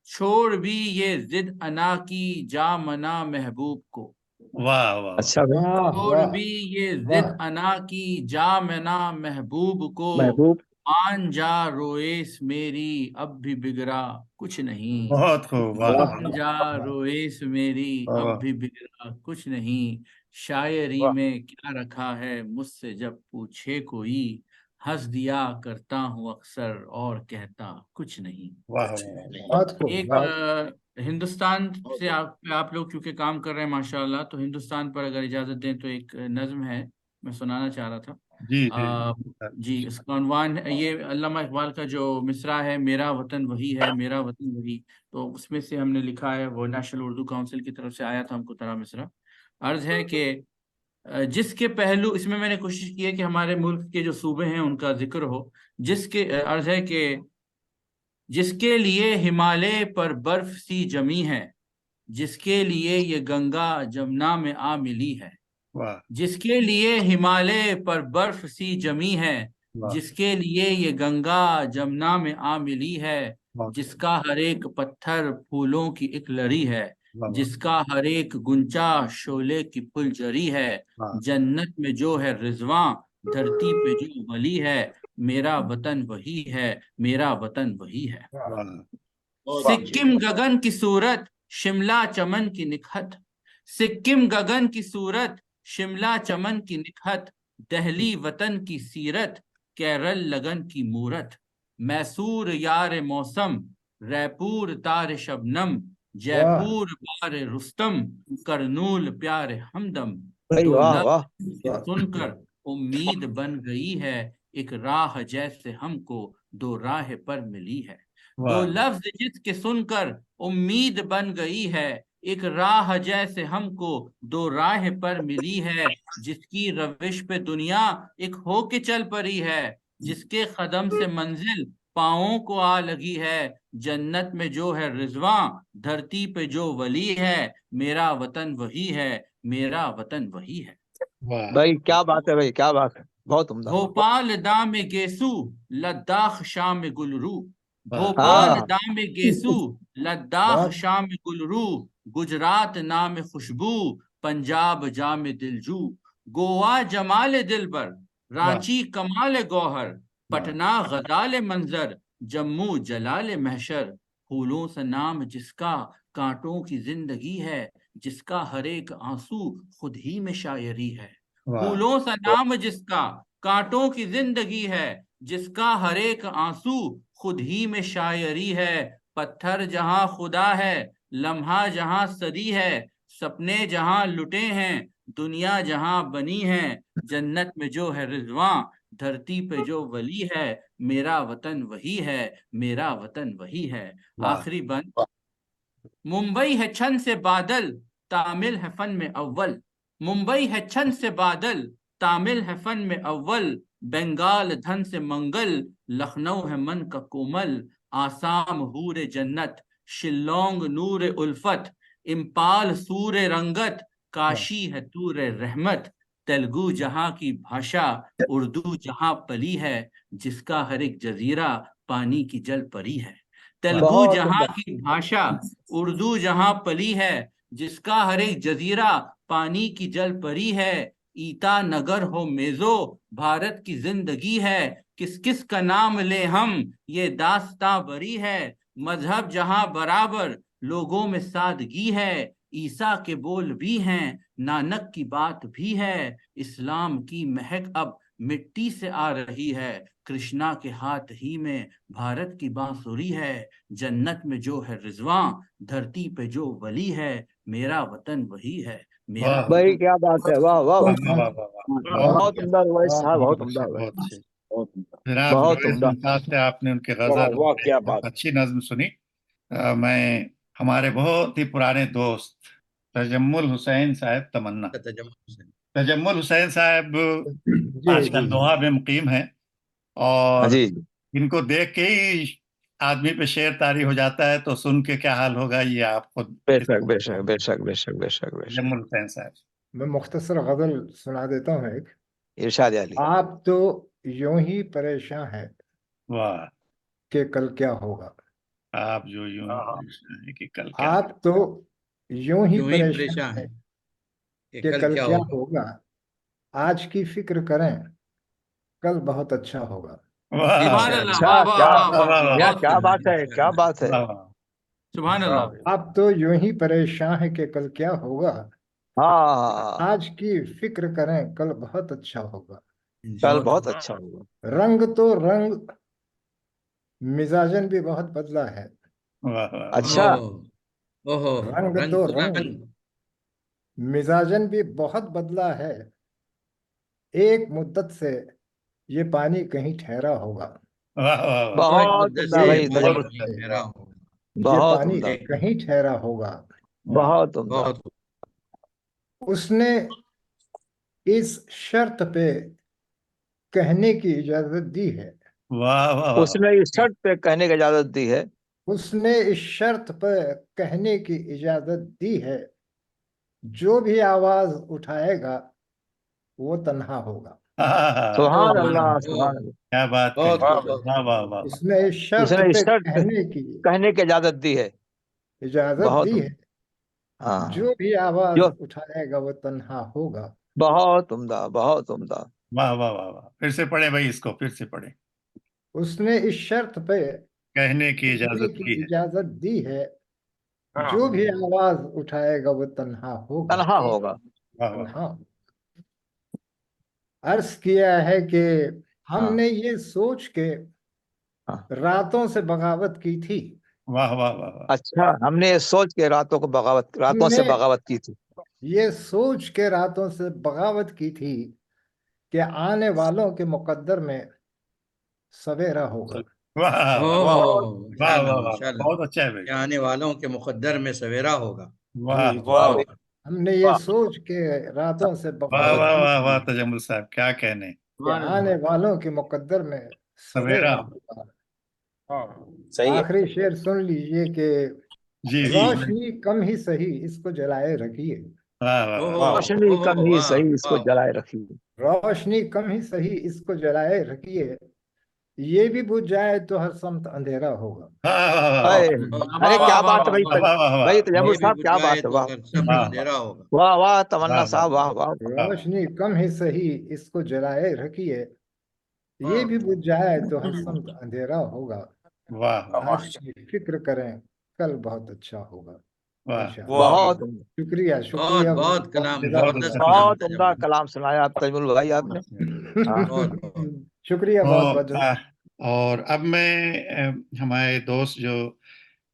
छोड़ भी ये जिद अना की जा मना महबूब को।
वाह वाह।
अच्छा भाई।
छोड़ भी ये जिद अना की जा मना महबूब को।
महबूब।
आन जा रोएस मेरी अब भी बिगड़ा कुछ नहीं।
बहुत खूब। वाह
आन जा रोएस मेरी अब
वाह।
भी बिगड़ा कुछ नहीं। शायरी
वाह
में क्या रखा है मुझसे जब पूछे कोई। हंस दिया करता हूँ अक्सर और कहता कुछ नहीं।
वाह
एक हिंदुस्तान से आप लोग क्योंकि काम कर रहे हैं माशाल्लाह, तो हिंदुस्तान पर अगर इजाजत दें तो एक नज्म है, मैं सुनाना चाह रहा था।
जी जी
जी, इसका उन्वान है, ये अल्लामा इकबाल का जो मिसरा है, मेरा वतन वही है, मेरा वतन वही। तो उसमें से हमने लिखा है, वो नेशनल उर्दू काउंसिल की तरफ से आया था हमको तरह मिसरा। عرض ہے کہ جس کے پہلو، اس میں میں نے کوشش کی ہے کہ ہمارے ملک کے جو صوبے ہیں ان کا ذکر ہو، جس کے عرض ہے کہ جس کے لیے ہمالیہ پر برف سی جمی ہے، جس کے لیے یہ گنگا جمنا میں آ ملی ہے، جس کے لیے ہمالیہ پر برف سی جمی ہے، جس کے لیے یہ گنگا جمنا میں آ ملی ہے، جس کا ہر ایک پتھر پھولوں کی ایک لڑی ہے، جس کا ہر ایک گنچا شعلے کی پھل جری ہے، جنت میں جو ہے رضواں، دھرتی پہ جو ولی ہے، میرا وطن وہی ہے، میرا وطن وہی ہے۔ سکم گگن کی صورت، شملہ چمن کی نکھت، سکم گگن کی صورت، شملہ چمن کی نکھت، دہلی وطن کی سیرت، کیرل لگن کی مورت، میسور یار موسم، رے پور تار شبنم، جے پور بار رستم، کرنول پیار ہمدم، دو
واہ واہ
لفظ سن کر امید بن گئی ہے، ایک راہ جیسے ہم کو دو راہ پر ملی ہے، دو لفظ جس کے سن کر امید بن گئی ہے، ایک راہ جیسے ہم کو دو راہ پر ملی ہے، جس کی روش پہ دنیا ایک ہو کے چل پڑی ہے، جس کے قدم سے منزل پاؤں کو آ لگی ہے، جنت میں جو ہے رضواں، دھرتی پہ جو ولی ہے، میرا وطن وہی ہے، میرا وطن وہی ہے۔
بھائی کیا بات ہے، بھائی کیا بات ہے، بہت عمدہ۔
بھوپال دام گیسو، لداخ شام گلرو، بھوپال دام گیسو، لداخ شام گلرو، گجرات نام خوشبو، پنجاب جام دلجو، گوا جمال دلبر، رانچی کمال گوہر، پٹنہ غزال منظر، جموں جلال محشر، پھولوں سے نام جس کا کانٹوں کی زندگی ہے، جس کا ہر ایک آنسو خود ہی میں شاعری ہے، پھولوں سے نام جس کا کانٹوں کی زندگی ہے، جس کا ہر ایک آنسو خود ہی میں شاعری ہے، پتھر جہاں خدا ہے، لمحہ جہاں صدی ہے، سپنے جہاں لٹے ہیں، دنیا جہاں بنی ہے، جنت میں جو ہے رضواں، دھرتی پہ جو ولی ہے، میرا وطن وہی ہے، میرا وطن وہی ہے۔ آخری بند، ممبئی ہے چھن سے بادل، تامل ہے فن میں اول، ممبئی ہے چھن سے بادل، تامل ہے فن میں اول، بنگال دھن سے منگل، لکھنؤ ہے من کا کومل، آسام حور جنت، شلونگ نور الفت، امپال سور رنگت، کاشی ہے تور رحمت، تیلگو جہاں کی بھاشا، اردو جہاں پلی ہے، جس کا ہر ایک جزیرہ پانی کی جل پری ہے، تیلگو جہاں کی بھاشا، اردو جہاں پلی ہے، جس کا ہر ایک جزیرہ پانی کی جل پری ہے، ایتا نگر ہو میزو، بھارت کی زندگی ہے، کس کس کا نام لے ہم، یہ داستاں بری ہے، مذہب جہاں برابر، لوگوں میں سادگی ہے، عیسیٰ کے بول بھی ہیں، نانک کی بات بھی ہے، اسلام کی مہک اب مٹی سے آ رہی ہے، کرشنا کے ہاتھ ہی میں بھارت کی بانسری ہے، جنت میں جو ہے رضواں، دھرتی پہ جو ولی ہے، میرا وطن وہی ہے، میرا
بھائی کیا بات ہے، واہ واہ
بہت
بہت عمدہ روایت صاحب، بہت عمدہ
اچھے
بہت
جناب
عمدہ۔
ممتاز سے آپ نے ان کے غزل بہت اچھی نظم سنی۔ میں ہمارے بہت ہی پرانے دوست تجمل حسین صاحب تمنا، تجمل حسین صاحب آج کل دوحہ میں مقیم ہیں، اور
جی
ان کو دیکھ کے ہی آدمی پہ شعر طاری ہو جاتا ہے، تو سن کے کیا حال ہوگا یہ آپ خود۔
بے شک بے شک بے شک بے شک بے شک بے شک۔
تجمل حسین صاحب،
میں مختصر غزل سنا دیتا ہوں ایک۔
ارشاد علی۔
آپ تو یوں ہی پریشان ہیں
واہ،
کہ کل کیا ہوگا،
آپ جو یوں کہ کل کیا،
آپ تو یوں ہی پریشان ہیں کہ کل کیا ہوگا، آج کی فکر کریں کل بہت اچھا ہوگا۔
سبحان اللہ،
اچھا،
واہ واہ واہ واہ،
کیا
بہت
کیا
خوب،
بات ہے، کیا بات ہے۔
سبحان اللہ۔
آپ تو یوں ہی پریشان ہیں کہ کل کیا ہوگا،
ہاں،
آج کی فکر کریں کل بہت اچھا ہوگا۔
کل بہت اچھا ہوگا۔
رنگ تو رنگ مزاجن بھی بہت بدلا ہے،
اچھا،
رنگ تو رنگ مزاجن بھی بہت بدلا ہے، ایک مدت سے یہ پانی کہیں ٹھہرا ہوگا۔
بہت عمدہ بھائی،
یہ
بہت
پانی
عمدہ،
کہیں ٹھہرا ہوگا۔
بہت عمدہ۔
اس نے اس شرط پہ کہنے کی اجازت دی ہے.
واہ واہ
اس نے اس شرط پہ کہنے کی اجازت دی ہے.
اس نے اس شرط پہ کہنے کی اجازت دی ہے جو بھی آواز اٹھائے گا وہ تنہا ہوگا.
سبحان اللہ، سبحان اللہ.
کیا بات
بہت
کہی.
خوب.
واہ واہ واہ.
اس نے اس
اس
شرط
نے اس
پہ
شرط پہ کہنے کی اجازت دی ہے.
اجازت
بہت
دی ہے
ہاں،
جو بھی آواز
جو
اٹھائے گا وہ تنہا ہوگا.
بہت عمدہ، بہت عمدہ.
واہ واہ واہ واہ. پھر سے پڑھیں بھائی، اس کو پھر سے پڑھیں.
اس نے اس شرط پہ
کہنے کی
کہنے
اجازت
کی
دی ہے.
اجازت دی ہے جو بھی آواز اٹھائے گا وہ تنہا ہوگا.
تنہا ہوگا.
واہ واہ.
تنہا. عرض کیا ہے کہ ہم
ہاں
نے یہ سوچ کے
ہاں.
راتوں سے بغاوت کی تھی.
واہ واہ واہ واہ.
اچھا، ہم نے یہ سوچ کے راتوں سے
نے
بغاوت کی تھی.
یہ سوچ کے راتوں سے بغاوت کی تھی کہ آنے والوں کے مقدر میں سویرا ہوگا.
واہ واہ
اوہ،
واہ
ماشاء اللہ،
واہ.
ماشاء اللہ.
بہت اچھا ہے بھائی.
کہ آنے والوں کے مقدر میں سویرا ہوگا.
واہ
جی،
واہ
جی. ہم نے یہ سوچ کے راتوں سے
واہ
بغاوت
واہ
کی
واہ واہ.
تھی
تجمل صاحب کیا کہنے.
کہ آنے والوں کے مقدر میں
سویرا.
سویرا ہوگا. آخری شعر سن لیجئے کہ
جی جی.
روشنی کم ہی صحیح اس کو جلائے رکھیے.
واہ واہ
اوہ،
واہ.
روشنی کم ہی
واہ،
صحیح اس کو
واہ.
جلائے رکھی.
روشنی کم ہی صحیح اس کو جلائے رکھیے، یہ بھی بجھ جائے تو ہر سمت اندھیرا ہوگا.
ارے کیا بات ہے بھائی تجمل
یہ بھی
صاحب،
بجھ
کیا
جائے
بات ہے.
تو
واہ
ہر سب
واہ.
اندھیرا ہوگا.
واہ واہ تمنا صاحب، واہ واہ.
روشنی کم ہی صحیح اس کو جلائے رکھیے، یہ بھی بجھ جائے تو ہر سمت اندھیرا ہوگا.
واہ
آج کی فکر کریں کل بہت اچھا ہوگا.
واہ.
انشاءاللہ.
بہت
شکریہ
بہت
شکریہ.
بہت کلام،
جزاک
زبردست
اللہ.
کلام
بہت عمدہ
تجمل.
کلام سنایا آپ تجمل بھائی آپ نے. ہاں.
بہت بہت.
شکریہ بہت بہت.
اور اب میں ہمارے دوست جو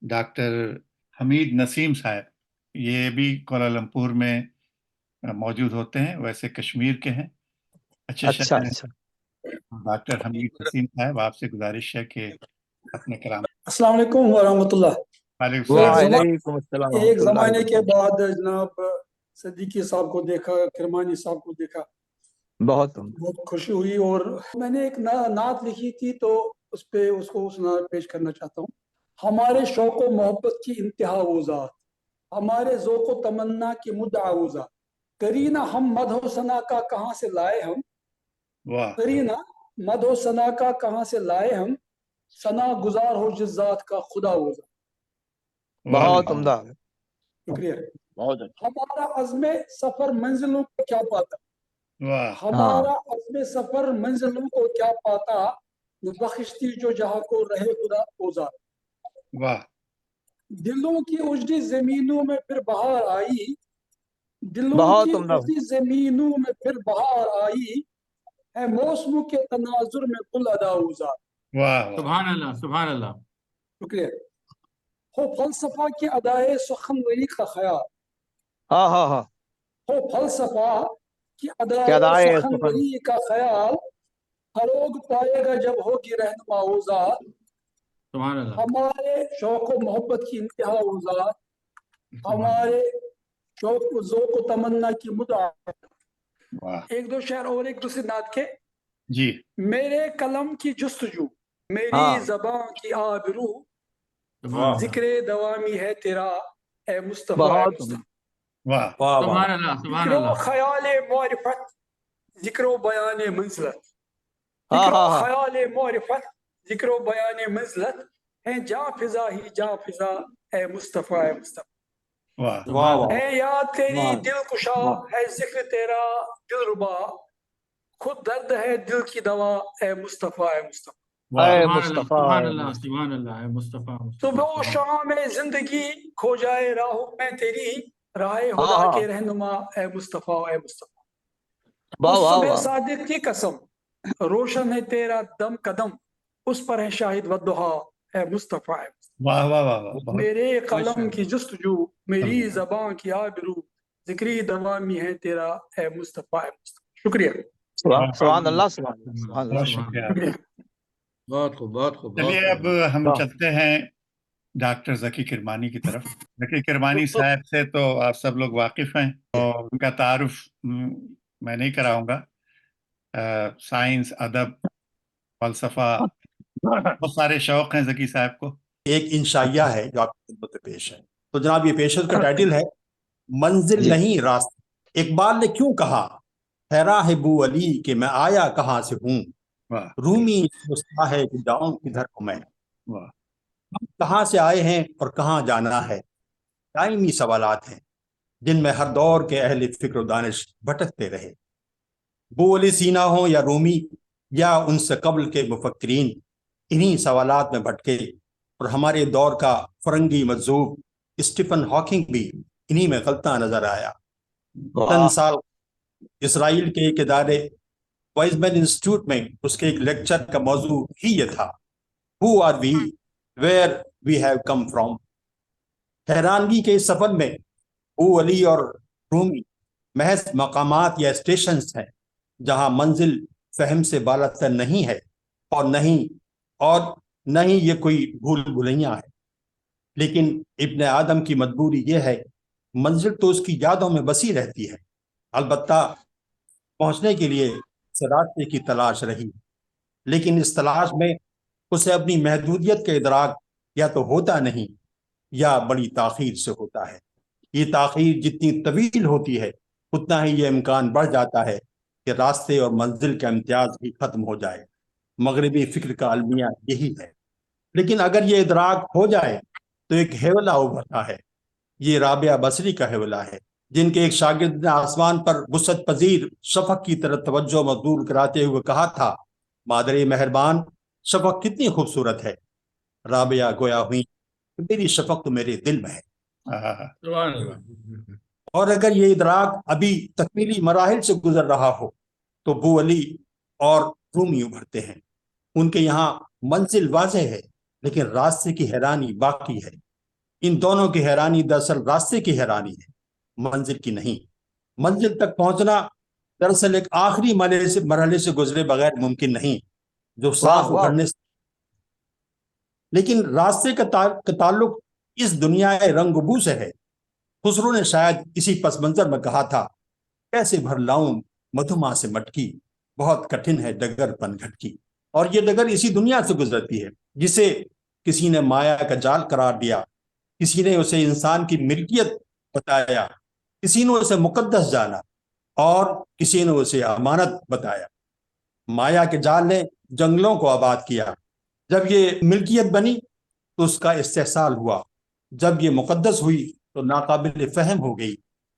ڈاکٹر حمید نسیم صاحب، یہ بھی کوالالمپور میں موجود ہوتے ہیں، ویسے کشمیر کے ہیں.
اچھا
شہر ہیں.
اچھا.
ڈاکٹر حمید نسیم صاحب، آپ سے گزارش ہے کہ اپنے کلام.
السلام علیکم ورحمۃ اللہ.
وعلیکم السلام.
وعلیکم السلام
ایک
ورحمۃ اللہ
زمانے کے
وبرکاتہ.
بعد جناب صدیقی صاحب کو دیکھا، کرمانی صاحب کو دیکھا،
بہت
بہت خوشی ہوئی. اور میں نے ایک نعت لکھی تھی تو اس پہ اس نعت پیش کرنا چاہتا ہوں. ہمارے شوق و محبت کی انتہا وہ ذات، ہمارے ذوق و تمنا کی مدعا وہ ذات، کرینہ ہم مدح و ثنا کا کہاں سے لائے ہم.
واہ.
کرینہ مدح و ثنا کا کہاں سے لائے ہم، ثنا گزار ہو جس ذات کا خدا وہ ذات.
بہت عمدہ.
شکریہ.
بہت
ہمارا عزم سفر منزلوں کو کیا پاتا،
واہ.
ہمارا عزم سفر منزلوں کو کیا پاتا، بخشتی جو جہاں کو رہے خدا اوزار.
واہ.
دلوں کی اجڑی زمینوں میں پھر بہار آئی، دلوں
بہت
کی
عمدہ.
اجڑی زمینوں میں پھر بہار آئی، ہے موسموں کے تناظر میں کل ادا اوزار.
واہ.
سبحان اللہ، سبحان اللہ.
شکریہ. ہو فلسفہ کی ادائے سخنوری کا خیال،
ہاں ہاں ہاں.
ہو فلسفہ کی
کیا
ادائے
دائیں
سخنوری کا خیال، فروغ پائے گا جب ہوگی رہنما وہ ذات.
سبحان اللہ.
ہمارے شوق و محبت کی انتہا وہ ذات، ہمارے شوق و ذوق و تمنا کی مدعا.
واہ.
ایک دو شعر اور ایک دوسری نعت کے.
جی.
میرے قلم کی جستجو، میری
ہاں.
زباں کی آبرو،
سبحان اللہ.
ذکر دوامی ہے تیرا اے مصطفیٰ.
بہت عمدہ.
واہ.
سبحان اللہ، سبحان
ذکر و
اللہ.
خیال معرفت، ذکر و بیان منزلت،
ہاں
ذکر و
ہاں ہاں.
خیال معرفت، ذکر و بیان منزلت، ہے جاں فضا ہی جاں فضا اے مصطفیٰ اے مصطفیٰ.
واہ.
سبحان اللہ.
ہے یاد تیری دل کشا، ہے ذکر تیرا دل ربا، خود درد ہے دل کی دوا اے مصطفیٰ اے مصطفیٰ.
اے
سبحان اللہ،
مصطفیٰ.
سبحان اللہ، سبحان اللہ. اے مصطفیٰ،
صبح و شام میں زندگی کھو جائے راہوں میں تیری، راہ
ہاں
خدا
ہاں.
کے رہنما اے مصطفیٰ اے مصطفیٰ.
واہ
اس
واہ
صبح
واہ.
صادق کی قسم، روشن ہے تیرا دم قدم، اس پر ہے شاہد والضحا اے مصطفیٰ اے مصطفیٰ.
واہ واہ واہ واہ. بہت.
میرے قلم کی جستجو، میری زباں کی آبرو، ذکری دوامی ہے تیرا اے مصطفیٰ اے مصطفیٰ. شکریہ.
سبحان اللہ، سبحان اللہ، سبحان
بہت
اللہ.
شکریہ.
شکریہ.
بہت خوب، بہت خوب.
چلیے اب ہم چلتے ہیں डॉक्टर जकी किरमानी की तरफ। जकी किरमानी साहब से तो आप सब लोग वाकिफ हैं, और उनका तारुफ मैं नहीं कराऊंगा। साइंस, अदब, फलसफा, बहुत सारे शौक हैं जकी साहब को।
एक इंशाइया है जो आपकी खिदमत में पेश है। तो जनाब, ये पेशर का टाइटल है मंजिल नहीं रास्ता। इकबाल ने क्यों कहा हैरा है बू अली कि मैं आया कहाँ से हूँ, रूमी सोचता है कि जाऊं किधर को मैं, हम कहाँ से आए हैं और कहाँ जाना है, दायमी सवालात हैं जिनमें हर दौर के अहले फिक्र व दानिश भटकते रहे। बू अली सीना हो या रूमी या उनसे कब्ल के मुफक्किरीन इन्हीं सवालात में भटके, और हमारे दौर का फरंगी मजूब स्टीफन हॉकिंग भी इन्हीं में गलता नजर आया। चंद साल इसराइल के एक इदारे वाइजमैन इंस्टीट्यूट में उसके एक लेक्चर का मौजू ही ये था, who are we, where we have come from. हैरानगी के इस सफर में बू अली और रूमी महज मकामात या स्टेशंस हैं जहां मंजिल फहम से बालातर नहीं है, और नहीं ये कोई भूल भुलैया है। लेकिन इब्न आदम की मजबूरी ये है, मंजिल तो उसकी यादों में बसी रहती है, अलबत्ता पहुंचने के लिए इस रास्ते की तलाश रही, लेकिन इस तलाश में उसे अपनी महदूदियत का इदराक या तो होता नहीं या बड़ी ताखीर से होता है। ये ताखीर जितनी तवील होती है उतना ही ये इम्कान बढ़ जाता है कि रास्ते और मंजिल का इम्तियाज भी खत्म हो जाए। मगरबी फिक्र का अलमिया यही है। लेकिन अगर ये इदराक हो जाए तो एक हेवला उभरता है, ये राबिया बसरी का हेवला है, जिनके एक शागिर्द ने आसमान पर वुसअत पजीर शफक की तरफ तवज्जो मबदूल कराते हुए कहा था, मादरे मेहरबान, शफक कितनी खूबसूरत है। राबिया गोया हुई, मेरी शफक तो मेरे दिल में है। और अगर ये इदराक अभी तकमीली मराहिल से गुजर रहा हो तो बू अली और रूमी उभरते हैं। उनके यहाँ मंजिल वाज़ेह है, लेकिन रास्ते की हैरानी बाकी है। इन दोनों की हैरानी दरअसल रास्ते की हैरानी है, मंजिल की नहीं। मंजिल तक पहुंचना दरअसल एक आखिरी मरहले से गुजरे बगैर मुमकिन नहीं, जो साफ उभरने से। लेकिन रास्ते का ताल्लुक इस दुनिया रंगबू से है। खुसरो ने शायद इसी पस मंजर में कहा था, कैसे भर लाऊं मधुमा से मटकी, बहुत कठिन है डगर पनघट की। और ये डगर इसी दुनिया से गुजरती है, जिसे किसी ने माया का जाल करार दिया, किसी ने उसे इंसान की मिल्कियत बताया, किसी ने उसे मुकद्दस जाना, और किसी ने उसे अमानत बताया। माया के जाल ने जंगलों को आबाद किया, जब ये मिल्कियत बनी तो उसका इस्तेहसाल हुआ, जब ये मुकद्दस हुई तो नाकाबिल फहम हो गई,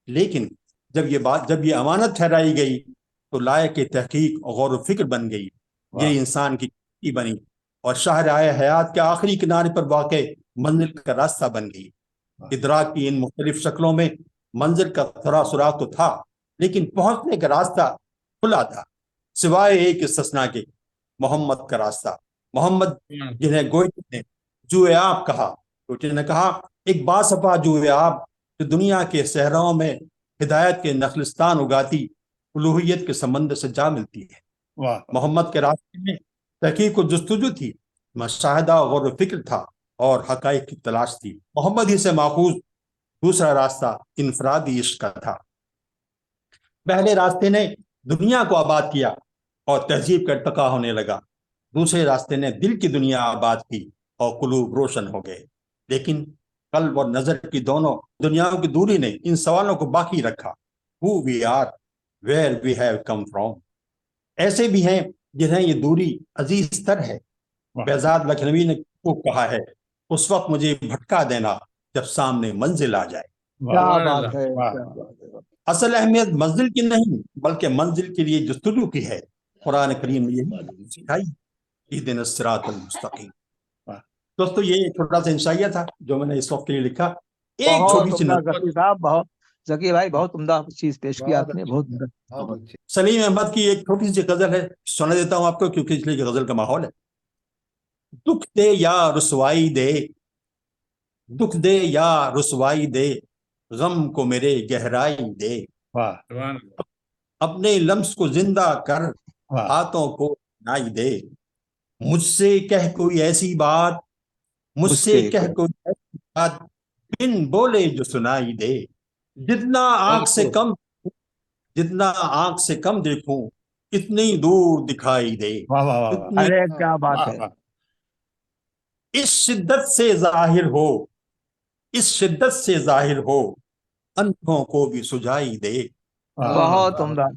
लेकिन जब ये अमानत ठहराई गई तो लायक तहकीक और गौर फिक्र बन गई। ये इंसान की बनी और शाहराह हयात के आखिरी किनारे पर वाक़े मंजिल का रास्ता बन गई। इदराक की इन मुख्तलिफ शक्लों में मंजिल का थोड़ा सुराग तो था, लेकिन पहुंचने का रास्ता खुला था, सिवाय एक इस्तिस्ना के, मोहम्मद का रास्ता। मोहम्मद जिन्हें गोयटे ने जुए आप कहा, गोयटे ने कहा, एक बासफा जुए आप जो दुनिया के सहराओं में हिदायत के नखलिस्तान उगाती उलूहियत के समंदर से जा मिलती है। मोहम्मद के रास्ते में तहकीक और जुस्तजू थी, मशाहिदा और गौर फिक्र था, और हकाइक की तलाश थी। मोहम्मद ही से माखूज दूसरा रास्ता इनफरादी इश्क का था। पहले रास्ते ने दुनिया को आबाद किया और तहजीब का इर्तका होने लगा, दूसरे रास्ते ने दिल की दुनिया आबाद की और कुलूब रोशन हो गए। लेकिन कल्ब और नजर की दोनों दुनियाओं की दूरी ने इन सवालों को बाकी रखा, who we are, where we have come from. ऐसे भी हैं जिन्हें ये दूरी अजीज तर है। बेजाद लखनवी ने खूब कहा है, उस वक्त मुझे भटका देना जब सामने मंजिल आ जाए।
क्या बात है।
असल अहमियत मंजिल की नहीं बल्कि मंजिल के लिए जुस्तजू की है। कुरान करीम ने यही सिखाई, इहदिना सिरातल मुस्तकीम। दोस्तों, ये एक छोटा सा इंशाइया था जो मैंने इस वक्त के लिए लिखा। एक छोटी सी
जकी भाई बहुत उम्दा चीज पेश किया आपने, बहुत।
सलीम अहमद की एक छोटी सी गजल है, सुना देता हूं आपको क्योंकि इसलिए गजल का माहौल है। दुख दे या रुसवाई दे, दुख दे या रुसवाई दे, गम को मेरे गहराई दे, अपने लम्स को जिंदा कर, हाथों को नाई दे, मुझसे कह कोई ऐसी बात, मुझसे कह कोई बात बिन बोले जो सुनाई दे, जितना आंख से कम जितना आंख से कम देखूं इतनी दूर दिखाई दे।
वाह वाह वाह वाह
अरे क्या बात
वाह
है।
वाह।
इस शिद्दत से जाहिर हो, इस शिद्दत से जाहिर हो, अंधों को भी सुझाई दे।
वाह
बहुत उम्दा।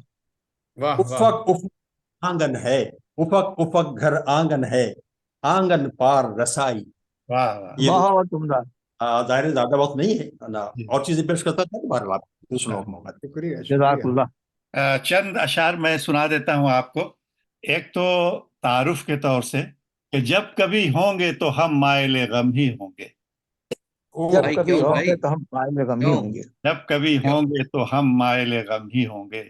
वाह वाह
उफक उफक आंगन है, उफक उफक घर आंगन है, आंगन पार रसाई।
वाह वाह।
ये
बहुत उम्दा।
जाहिर है ज्यादा वक्त नहीं है ना,
जी।
और चीजें पेश करता था तुम्हारे आप दूसरों
हाँ।
को मौका दे।
शुक्रिया शुक्रिया।
जज़ाकल्लाह।
चंद अशार मैं सुना देता हूं आपको। एक तो तारुफ के तौर से कि जब कभी होंगे तो हम माइल गम ही होंगे,
जब
भाई,
कभी
क्यों
होंगे
भाई?
तो हम माइल गम ही
क्यों?
होंगे।
जब कभी
क्यों?
होंगे तो हम माइल गम ही होंगे,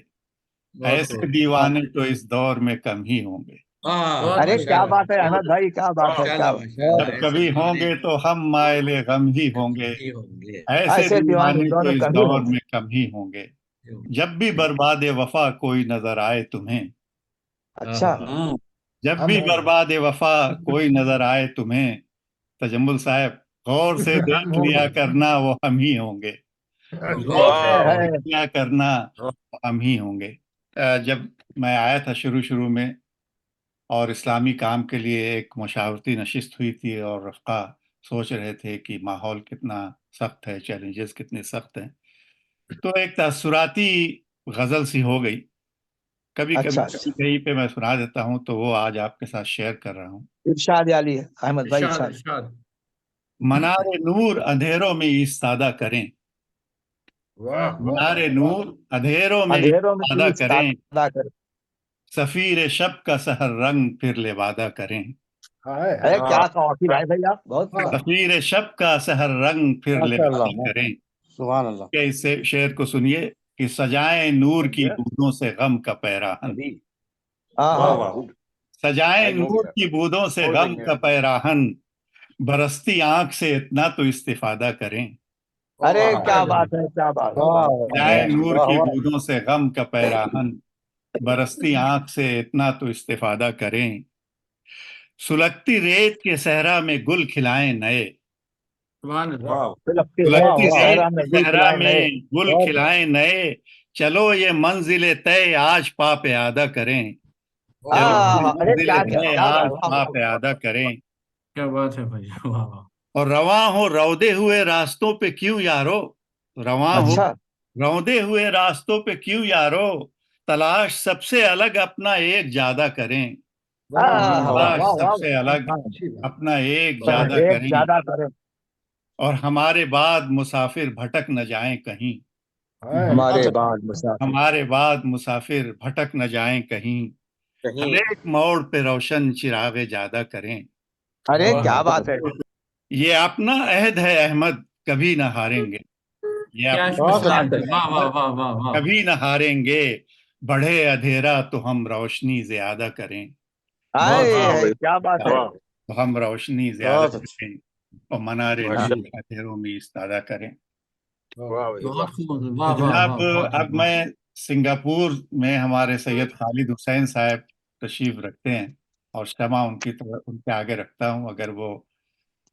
बहुत
ऐसे
खूब।
दीवाने तो इस दौर में कम ही होंगे।
बहुत
अरे क्या
माशाल्लाह,
बात है अहमद भाई, क्या बात है, क्या
माशाल्लाह,
बात।
माशाल्लाह।
जब
ऐसे
कभी
दीवाने
होंगे तो हम माइल गम ही होंगे,
ही होंगे।
ऐसे
ऐसे दीवाने
दीवाने
दौर
तो
में
इस
कम ही
दौर
होंगे।
में कम ही होंगे। जब भी बर्बाद वफा कोई नजर आए तुम्हें,
अच्छा।
आहा।
जब
हम
भी
हैं।
बर्बाद वफा कोई नजर आए तुम्हें, तजम्मुल साहब गौर से
हम
देख लिया
होंगे।
करना वो हम ही होंगे, गौर से
है,
देख
है।
लिया करना वो हम ही होंगे। जब मैं आया था शुरू शुरू में और इस्लामी काम के लिए एक मशावरती नशिस्त हुई थी और रफ़्क़ा सोच रहे थे कि माहौल कितना सख्त है, चैलेंजेस कितने सख्त हैं, तो एक तासुराती गज़ल सी हो गई। कभी
अच्छा
कभी
अच्छा।
कहीं पे मैं सुना देता हूँ, तो वो आज आपके साथ शेयर कर रहा हूँ।
इरशाद याली है अहमद भाई,
इरशाद,
इरशाद।
इरशाद।
मनारे नूर अंधेरों में इस्तादा करें,
वाह
मनारे नूर अंधेरों में
अंधेरों में
इस्तादा करें,
इस्तादा कर।
सफीर शब का सहर रंग फिर लेवादा करें,
हाय
अरे
हाय।
क्या कॉफी भाई भाई, आप बहुत
हाँ।
उम्दा।
सफीर शब का सहर रंग फिर
माशाअल्लाह,
लेवादा करें।
सुभान अल्लाह।
क्या इस शेर को सुनिए कि सजाएं नूर की बूंदों से गम का पैराहन,
हाँ
वाह
हाँ।
वाह।
सजाएं नूर की बूंदों से गम का पैराहन, बरसती आंख से इतना तो इस्तिफादा करें,
अरे क्या बात है, क्या बात है।
वाह
सजाएं नूर
वाह
की
वाह।
बूंदों से गम का पैराहन, बरसती आंख से इतना तो इस्तिफादा करें, सुलगती रेत के सहरा में गुल खिलाएं नए,
सुभान अल्लाह।
वाह
लगती है
सुलगती
कि
रेत
सहरा
के
में गुल
सहरा
खिलाए नए।
में गुल खिलाएं नए, चलो ये मंजिल तय आज पा पे आदा करें, चलो ये
हाँ, अरे
मंजिल
क्या क्या
तय
क्या बात,
आज
वाह
पा
वाह।
पे आदा करें,
क्या बात है भाई, वाह वाह।
और रवां हो रौदे हुए रास्तों पे क्यों यारो, रवां हो
अच्छा।
रौदे हुए रास्तों पे क्यों यारो, तलाश सबसे अलग अपना एक ज्यादा करें,
वाह वाह
तलाश
वाह वाह।
सबसे अलग
हाँ,
अच्छी बात।
अपना एक
वाह।
ज्यादा
एक
करें,
ज्यादा करें।
और हमारे बाद मुसाफिर भटक न जाएं कहीं,
हाय
हमारे बाद मुसाफिर।
हमारे बाद मुसाफिर भटक न जाएं कहीं, हर एक मोड़ पे रोशन चिरागे ज्यादा करें।
अरे
वाह
क्या बात है।
ये अपना अहद है अहमद, कभी न हारेंगे, ये
क्या
अपना
बहुत
मिसाल
अहद
है,
है
वाह वाह
अहमद,
वाह वाह वाह।
कभी न हारेंगे, बढ़े अंधेरा तो हम रोशनी ज्यादा करें,
बहुत
हाय
खूब।
है, क्या बात है।
तो हम रोशनी ज्यादा
बहुत अच्छा।
करें और मनारे
हाँ।
नूर अंधेरों में इस्तादा करें।
बहुत खूब,
तो
वाह वाह
जनाब,
वाह, बहुत
अब
वाह।
मैं सिंगापुर में हमारे सैयद खालिद हुसैन साहब तशरीफ रखते हैं और क्षमा उनकी तरफ उनके आगे रखता हूं, अगर वो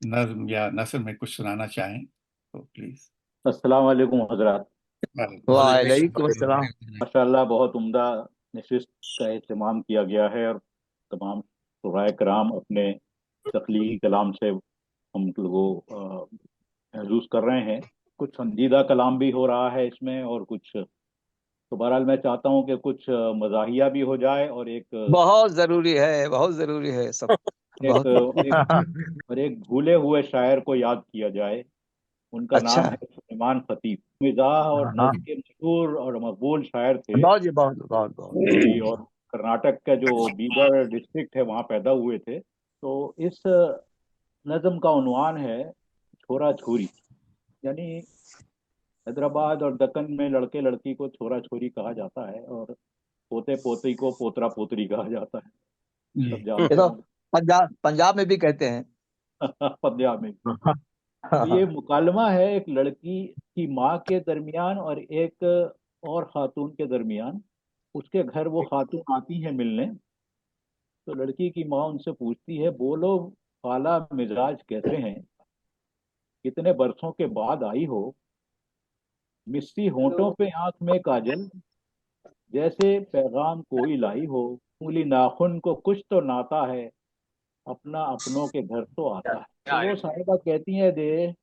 नज्म या नस्र में कुछ सुनाना चाहें तो प्लीज।
अस्सलाम वालेकुम हजरात।
वालेकुम अस्सलाम।
माशाल्लाह बहुत उम्दा नशिस्त का एहतमाम किया गया है और तमाम शुराए कराम अपने तख्लीकी कलाम से हम लोगों महसूस कर रहे हैं। कुछ संजीदा कलाम भी हो रहा है इसमें और कुछ, तो बहरहाल मैं चाहता हूँ कि कुछ मज़ाहिया भी हो जाए और एक
बहुत जरूरी है, बहुत जरूरी है सब।
एक
बहुत।
एक और एक भूले हुए शायर को याद किया जाए। उनका
अच्छा।
नाम है सुलेमान खतीब। मिजाह और
हाँ,
नज़्म के मशहूर और मकबूल शायर थे
बहुत जी, बहुत बहुत बहुत।
जी, और कर्नाटक का जो बीदर डिस्ट्रिक्ट है वहाँ पैदा हुए थे। तो इस नज़म का उन्वान है छोरा छोरी, यानी हैदराबाद और दक्कन में लड़के लड़की को छोरा छोरी कहा जाता है और पोते पोती को पोतरा पोतरी कहा जाता है,
जी
सब
ये
जानते
तो
होंगे।
पंजाब पंजाब में भी कहते हैं।
पंजाब में तो ये मुकालमा है एक लड़की की माँ के दरमियान और एक और खातून के दरमियान। उसके घर वो खातून आती है मिलने, तो लड़की की माँ उनसे पूछती है बोलो खाला मिजाज कैसे हैं। कितने बरसों के बाद आई हो, मिस्सी होंठों पे आंख में काजल, जैसे पैगाम कोई लाई हो, उंगली नाखून को कुछ तो नाता है, अपना अपनों के घर तो आता है। तो वो साहिबा कहती है, दे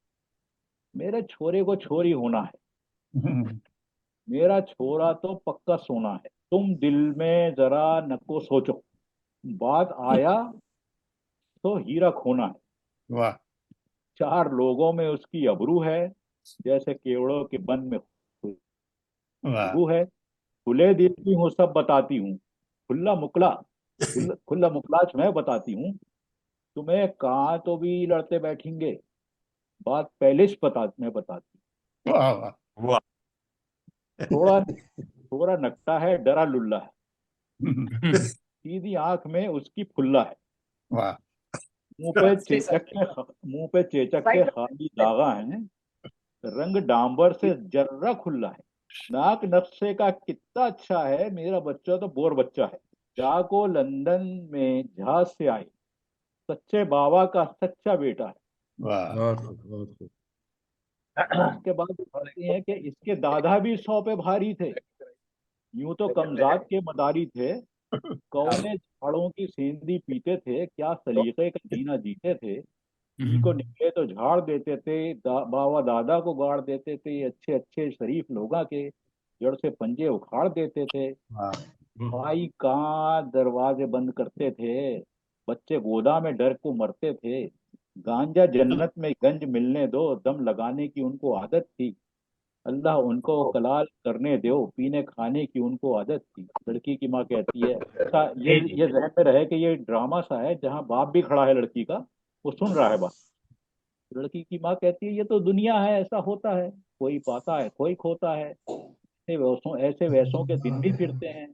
मेरे छोरे को छोरी होना है, मेरा छोरा तो पक्का सोना है, तुम दिल में जरा नको सोचो, बात आया तो हीरा खोना है।
वाह।
4 लोगों में उसकी अबरू है, जैसे केवड़ों के बन में
वाह।
खुशबू है, खुले दिल की हूँ सब बताती हूँ, खुला मुखलाज मैं बताती हूँ, तुम्हें कहाँ तो भी लड़ते बैठेंगे, बात पहले से मैं बताती।
वाह वाह
वाह।
थोड़ा थोड़ा नकटा है, डरा लुल्ला है, सीधी आंख में उसकी फुल्ला है,
वाह।
मुंह पे चेचक के खाली दागा है, रंग डांबर से जर्रा खुल्ला है, नाक नक्शे का कितना अच्छा है, मेरा बच्चा तो बोर बच्चा है, जाको लंदन में जहाज से आए, सच्चे बाबा का सच्चा बेटा है।
वाह।
उसके बाद बताते हैं कि इसके दादा भी 100 पे भारी थे, यूं तो कमजाद के मदारी थे, कौने झाड़ों की सेंधी पीते थे, क्या सलीके का जीना जीते थे, जी को निकले तो झाड़ देते थे, बाबा दादा को गाड़ देते थे, अच्छे अच्छे शरीफ लोगा के जड़ से पंजे उखाड़ देते थे, भाई कहाँ दरवाजे बंद करते थे, बच्चे गोदा में डर को मरते थे, गांजा जन्नत में गंज मिलने दो, दम लगाने की उनको आदत थी, अल्लाह उनको कलाल करने दो, पीने खाने की उनको आदत थी। लड़की की माँ कहती है, ये जहन में रहे कि ये ड्रामा सा है, जहाँ बाप भी खड़ा है लड़की का, वो सुन रहा है बात। लड़की की माँ कहती है, ये तो दुनिया है, ऐसा होता है, कोई पाता है कोई खोता है, ऐसे वैसों के दिन भी फिरते हैं,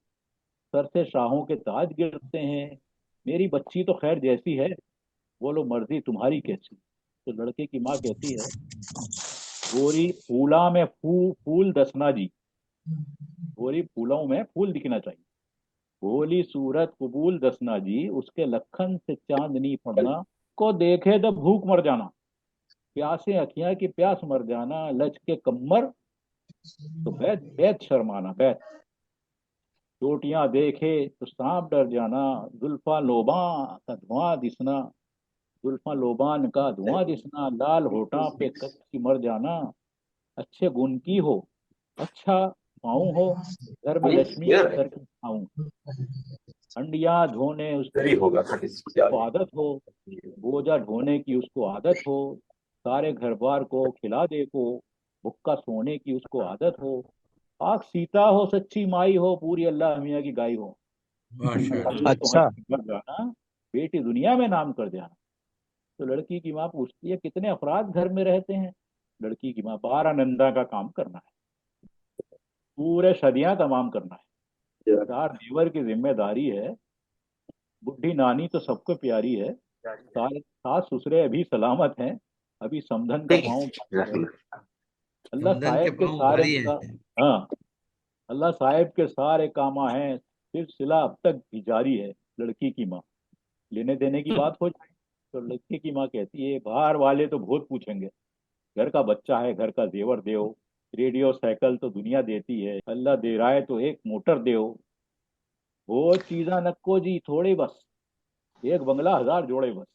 सर से शाहों के ताज गिरते हैं, मेरी बच्ची तो खैर जैसी है, बोलो मर्जी तुम्हारी कैसी। तो लड़के की माँ कहती है, गोरी फूला में फूल दसना जी, गोरी फूलों में फूल दिखना चाहिए, भोली सूरत कबूल दसना जी, उसके लखन से चांदनी पड़ना, को देखे तो भूख मर जाना, प्यासे अखियां की प्यास मर जाना, लच के कमर तो बैत बैत शर्माना, बैत चोटियां देखे तो सांप डर जाना, जुल्फा लोबा का धुआं दिसना, जुल्फा लोबान का धुआं दिसना, लाल होठा पे कच की मर जाना, अच्छे गुण की हो अच्छा पाऊं हो, घर में लक्ष्मी घर की खाऊं, हंडिया धोने उसको आदत हो, बोझा ढोने की उसको आदत हो, सारे घर बार को खिला दे को, भुक्का सोने की उसको आदत हो, आख सीता हो सच्ची माई हो, पूरी अल्लाह मियाँ की गाय हो,
अच्छा।
जाना बेटी दुनिया में नाम कर जाना। तो लड़की की माँ पूछती है, कितने अफराद घर में रहते हैं? लड़की की माँ, 12 नंदा का काम करना है, पूरे सदियां तमाम करना है, 4 देवर की जिम्मेदारी है, बुढ़ी नानी तो सबको प्यारी है, सास ससुरे अभी सलामत हैं, अभी समधन का पाँव, अल्लाह साहेब के सारे हाँ अल्लाह साहेब के सारे कामा हैं, सिलसिला अब तक भी जारी है। लड़की की माँ, लेने देने की बात हो जाए तो लड़की की माँ कहती है, बाहर वाले तो बहुत पूछेंगे, घर का बच्चा है, घर का जेवर दे, रेडियो साइकिल तो दुनिया देती है, अल्लाह दे रहा है तो एक मोटर दे, वो चीजा नक्को जी थोड़ी बस, एक बंगला 1000 जोड़े बस,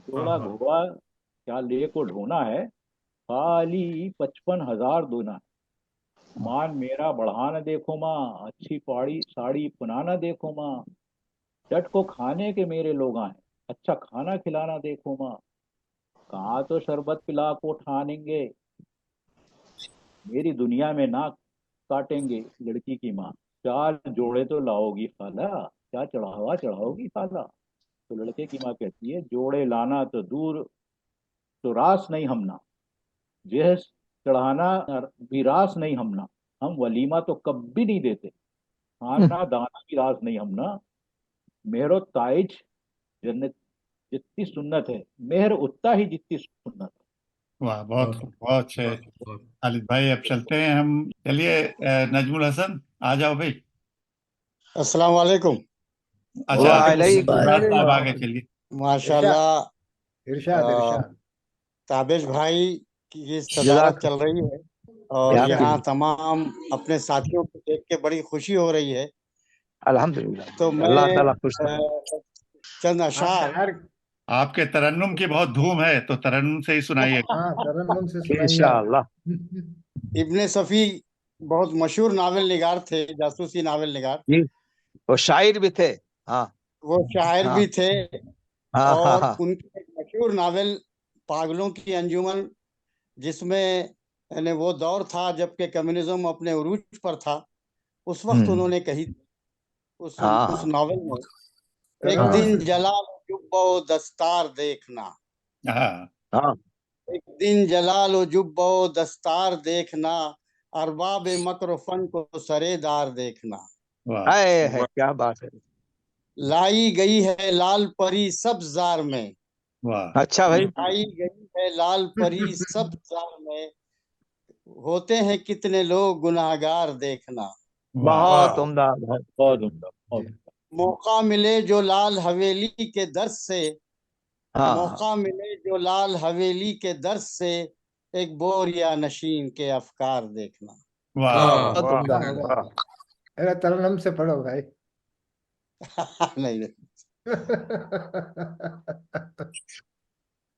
थोड़ा घोड़ा क्या ले को ढोना है, खाली 55,000 दोना, मान मेरा बढ़ाना देखो माँ, अच्छी पाड़ी साड़ी पहनाना देखो माँ, डट को खाने के मेरे लोग हैं, अच्छा खाना खिलाना देखो माँ, कहाँ तो शरबत पिला को ठानेंगे, मेरी दुनिया में नाक काटेंगे। लड़की की माँ, 4 जोड़े तो लाओगी खाला, क्या चढ़ावा चढ़ाओगी खाला? तो लड़के की माँ कहती है, जोड़े लाना तो दूर तो रास नहीं हमना, जहज चढ़ाना भी रास नहीं हमना, हम वलीमा तो कभी नहीं देते, खाना दाना भी रास नहीं हमना, मेहरो ताइज जन्नत जितनी सुन्नत है, मेहर उतना ही जितनी सुन्नत है।
वाह, बहुत बहुत अच्छे खालिद भाई। अब चलते हैं हम, चलिए नजमुल हसन आ जाओ भाई।
अस्सलाम वालेकुम।
अच्छा, साहब आगे चलिए।
माशाल्लाह।
इरशाद इरशाद।
ताबिश भाई की सदारत
जज़ाक
चल रही है और
आपकी
यहाँ
भी।
तमाम अपने साथियों को देख के बड़ी खुशी हो रही है।
अल्हम्दुलिल्लाह,
तो
अल्लाह
मैं
ताला खुश रहे।
चंद
आप
अशार
शायर,
आपके तरन्नुम की बहुत धूम है, तो तरन्नुम से ही सुनाइए।
हाँ तरन्नुम से सुनाइए
इंशाअल्लाह।
आप।
इब्ने सफ़ी बहुत मशहूर नावल निगार थे, जासूसी नावल निगार।
जी, वो शायर भी थे। हाँ
वो शायर
हाँ
भी थे
हाँ हाँ
और
हाँ।
उनकी एक मशहूर नावल पागलों की अंजुमन, जिसमें यानी वो दौर था जबकि कम्युनिज्म अपने उरूज पर था, उस वक्त उन्होंने कही उस
हाँ
नावल में, एक
हाँ
दिन जलाल जुब्बो दस्तार देखना,
हाँ
हाँ।
एक दिन जलाल जुब्बो दस्तार देखना, अरबाब मकर फन को सरेदार देखना।
वाह
है क्या बात है।
लाई गई है लाल परी सब्ज़ार में,
वाह
अच्छा भाई,
लाई गई है लाल परी सब्ज़ार में, होते हैं कितने लोग गुनाहगार देखना।
वाह
बहुत उम्दा, बहुत।
बहुत उम्दा, बहुत उम्दा।
मौका मिले जो लाल हवेली के दर्श से,
हाँ
मौका मिले जो लाल हवेली के दर्श से, एक बोरिया नशीन के अफकार देखना।
वाह
वाह,
बहुत उम्दा है।
माशाअल्लाह।
वाह।
अरे तरन्नुम से पढ़ो भाई।
नहीं नहीं,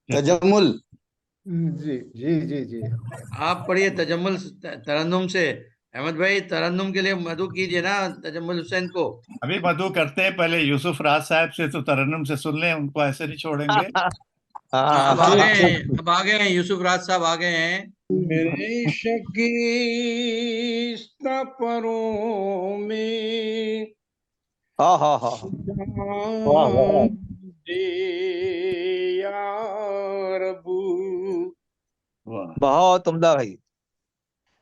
तजम्मुल।
जी जी जी जी।
आप पढ़िए तजम्मुल तरन्नुम से। अहमद भाई, तरन्नुम के लिए मदु कीजिए ना तजम्मुल हुसैन को।
अभी मधु करते हैं, पहले यूसुफ राज साहब से तो तरन्नुम से सुन लें, उनको ऐसे नहीं छोड़ेंगे।
हाँ
अब आ
हाँ
गए
ठीक
हैं,
ठीक।
अब आ गए हैं, यूसुफ राज साहब आ गए हैं। मेरे शकीस्ता परों में
हाँ हाँ हाँ।
वाह वाह।
दे या रब्बू,
वाह
बहुत उम्दा भाई।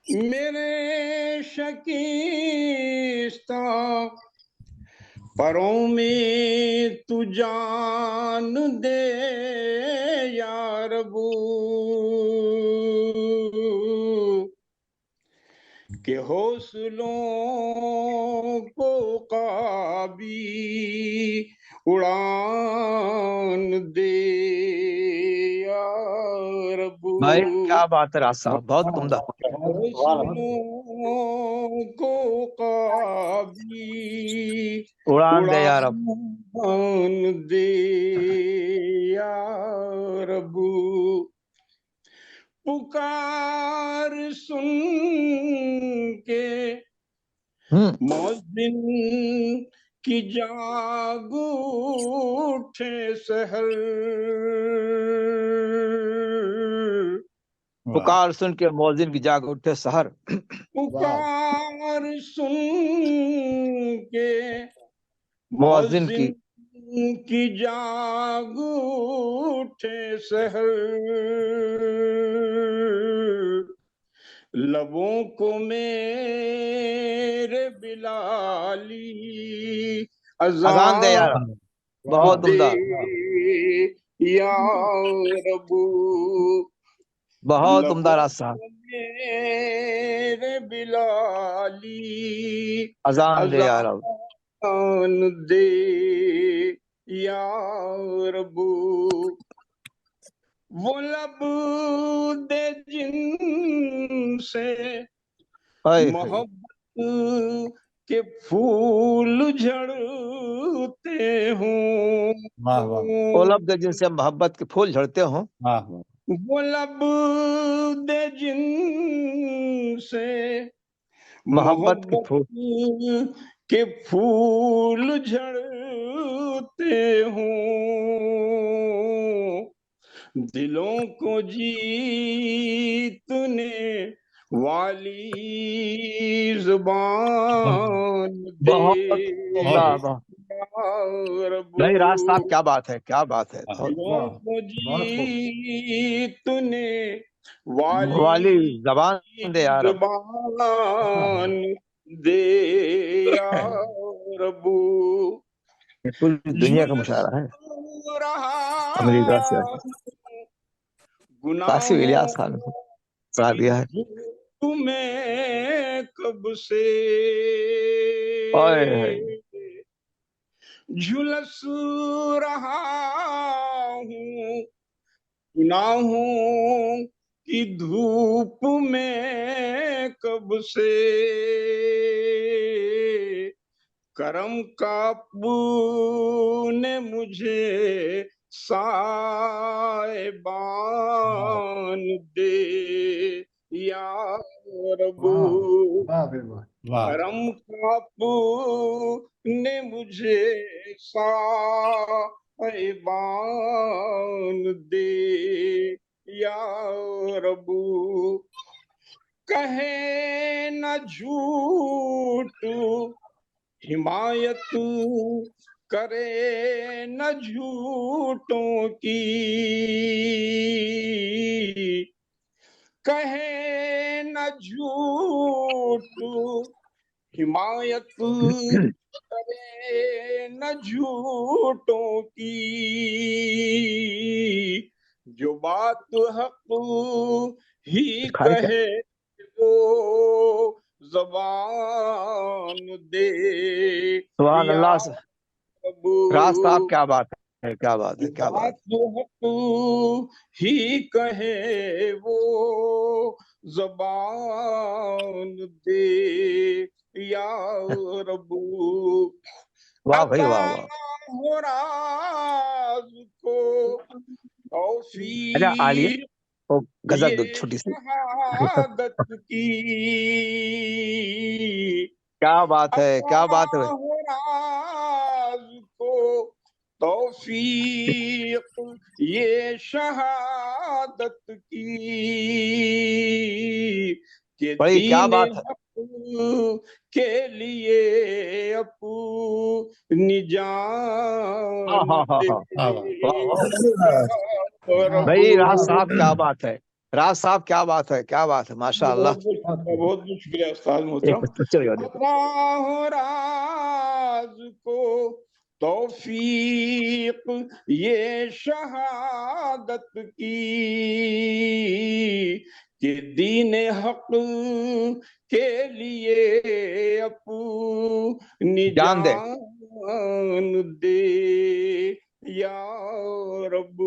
मेरे शकीस्ता परों में तू जान दे या रब्बू, के हौसलों को काबी उड़ान दे या रब्बू,
भाई क्या बात है राज साहब, बहुत उम्दा।
हौसलों को काबी
उड़ान दे यार अब।
उड़ान दे या रब्बू, पुकार सुन के मौजिन की जाग उठे सहर,
पुकार सुन के मौजिन की जाग उठे सहर।
पुकार सुन के
मौजिन की
मौजिन की जाग उठे सहर, लबों को मेरे बिलाली
अजान दे यार,
अज़ान
बहुत
दे
उम्दा,
या रब्बू,
बहुत उम्दा
लबों
राज साहब।
को मेरे बिलाली
अजान दे यार अब।
अज़ान दे या रब्बू, वो लब दे जिनसे
हाय हाय।
मोहब्बत के फूल झड़ते हों,
वाह वाह
ओ लब दे जिनसे मोहब्बत के फूल झड़ते हों,
वाह वाह।
वो लब दे जिनसे
मोहब्बत के
मोहब्बत
फूल।
के फूल झड़ते हों, दिलों को जीतने वाली जुबान दे
बहुत उम्दा। नहीं राज साहब, क्या बात है, क्या बात है।
दिलों को जीतने वाली
वाली जबान दे यार अब।
जुबान दे या रब्बू,
ये पूरी दुनिया का मुशायरा है, अमेरिका से कासिफ
गुनाहों
इलियास खान ने पढ़ा दिया है।
तुम्हें कब से
ओए है।
झुलस रहा हूँ
गुनाहों की धूप में कब से करम का ने मुझे साहिबान दे या रब। करम का ने मुझे साहिबान दे या रब। कहे न झूठ हिमायत करे न झूठों की, कहे न झूठ हिमायत करे न झूठों की। जो बात हक ही कहे वो ज़बान दे
सुभान
या
अल्लाह।
रब।
राज साहब क्या बात है, क्या बात है, क्या बात
बात हक ही कहे वो ज़बान दे या रब।
वाह भाई वाह
अता
वाह।
हो राज को
अच्छा आलिया
तौफीक
वो गजल दो
ये
छोटी सी।
शहादत की।
क्या बात है, क्या बात है।
अता हो राज को तौफीक ये शहादत की कि
बड़ी क्या
दीन
बात है।
हक के लिए अपनी जान
हाँ हाँ
दे
हाँ वाह
रब।
भाई। राज साहब क्या बात है, राज साहब क्या बात है, क्या बात है, माशा अल्लाह।
बहुत बहुत शुक्रिया उस्ताद मोहतरम। अता हो राज को तौफीक ये शहादत की कि दीन हक के लिए अपनी
जान दे।
जान दे या रब।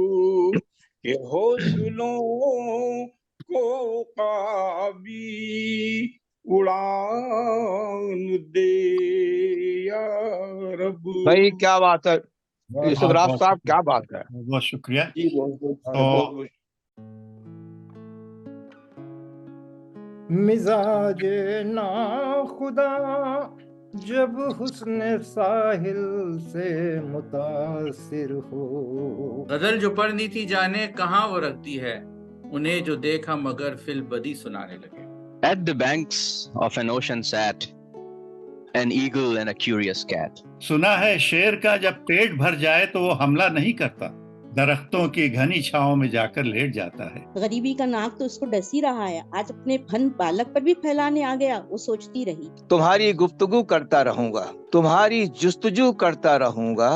के हौसलों को काबी उड़ान दे या रब।
भाई क्या बात है यूसुफ
बहुत
राज
बहुत
साहब, क्या
शुक्रिया,
बात है।
बहुत शुक्रिया।
जी बहुत बहुत
तो
बहुत
मिजाज ना खुदा जब हुस्न साहिल से मुतासिर हो।
गजल जो पढ़नी थी जाने कहाँ वो रखती है, उन्हें जो देखा मगर फिल बदी सुनाने लगे।
At the banks of an ocean sat an eagle and a curious cat.
सुना है शेर का जब पेट भर जाए तो वो हमला नहीं करता, दरख्तों की घनी छांव में जाकर लेट जाता है।
गरीबी का नाक तो उसको डस ही रहा है, आज अपने फन बालक पर भी फैलाने आ गया। वो सोचती रही
तुम्हारी गुफ्तगू करता रहूंगा, तुम्हारी जुस्तजू करता रहूंगा,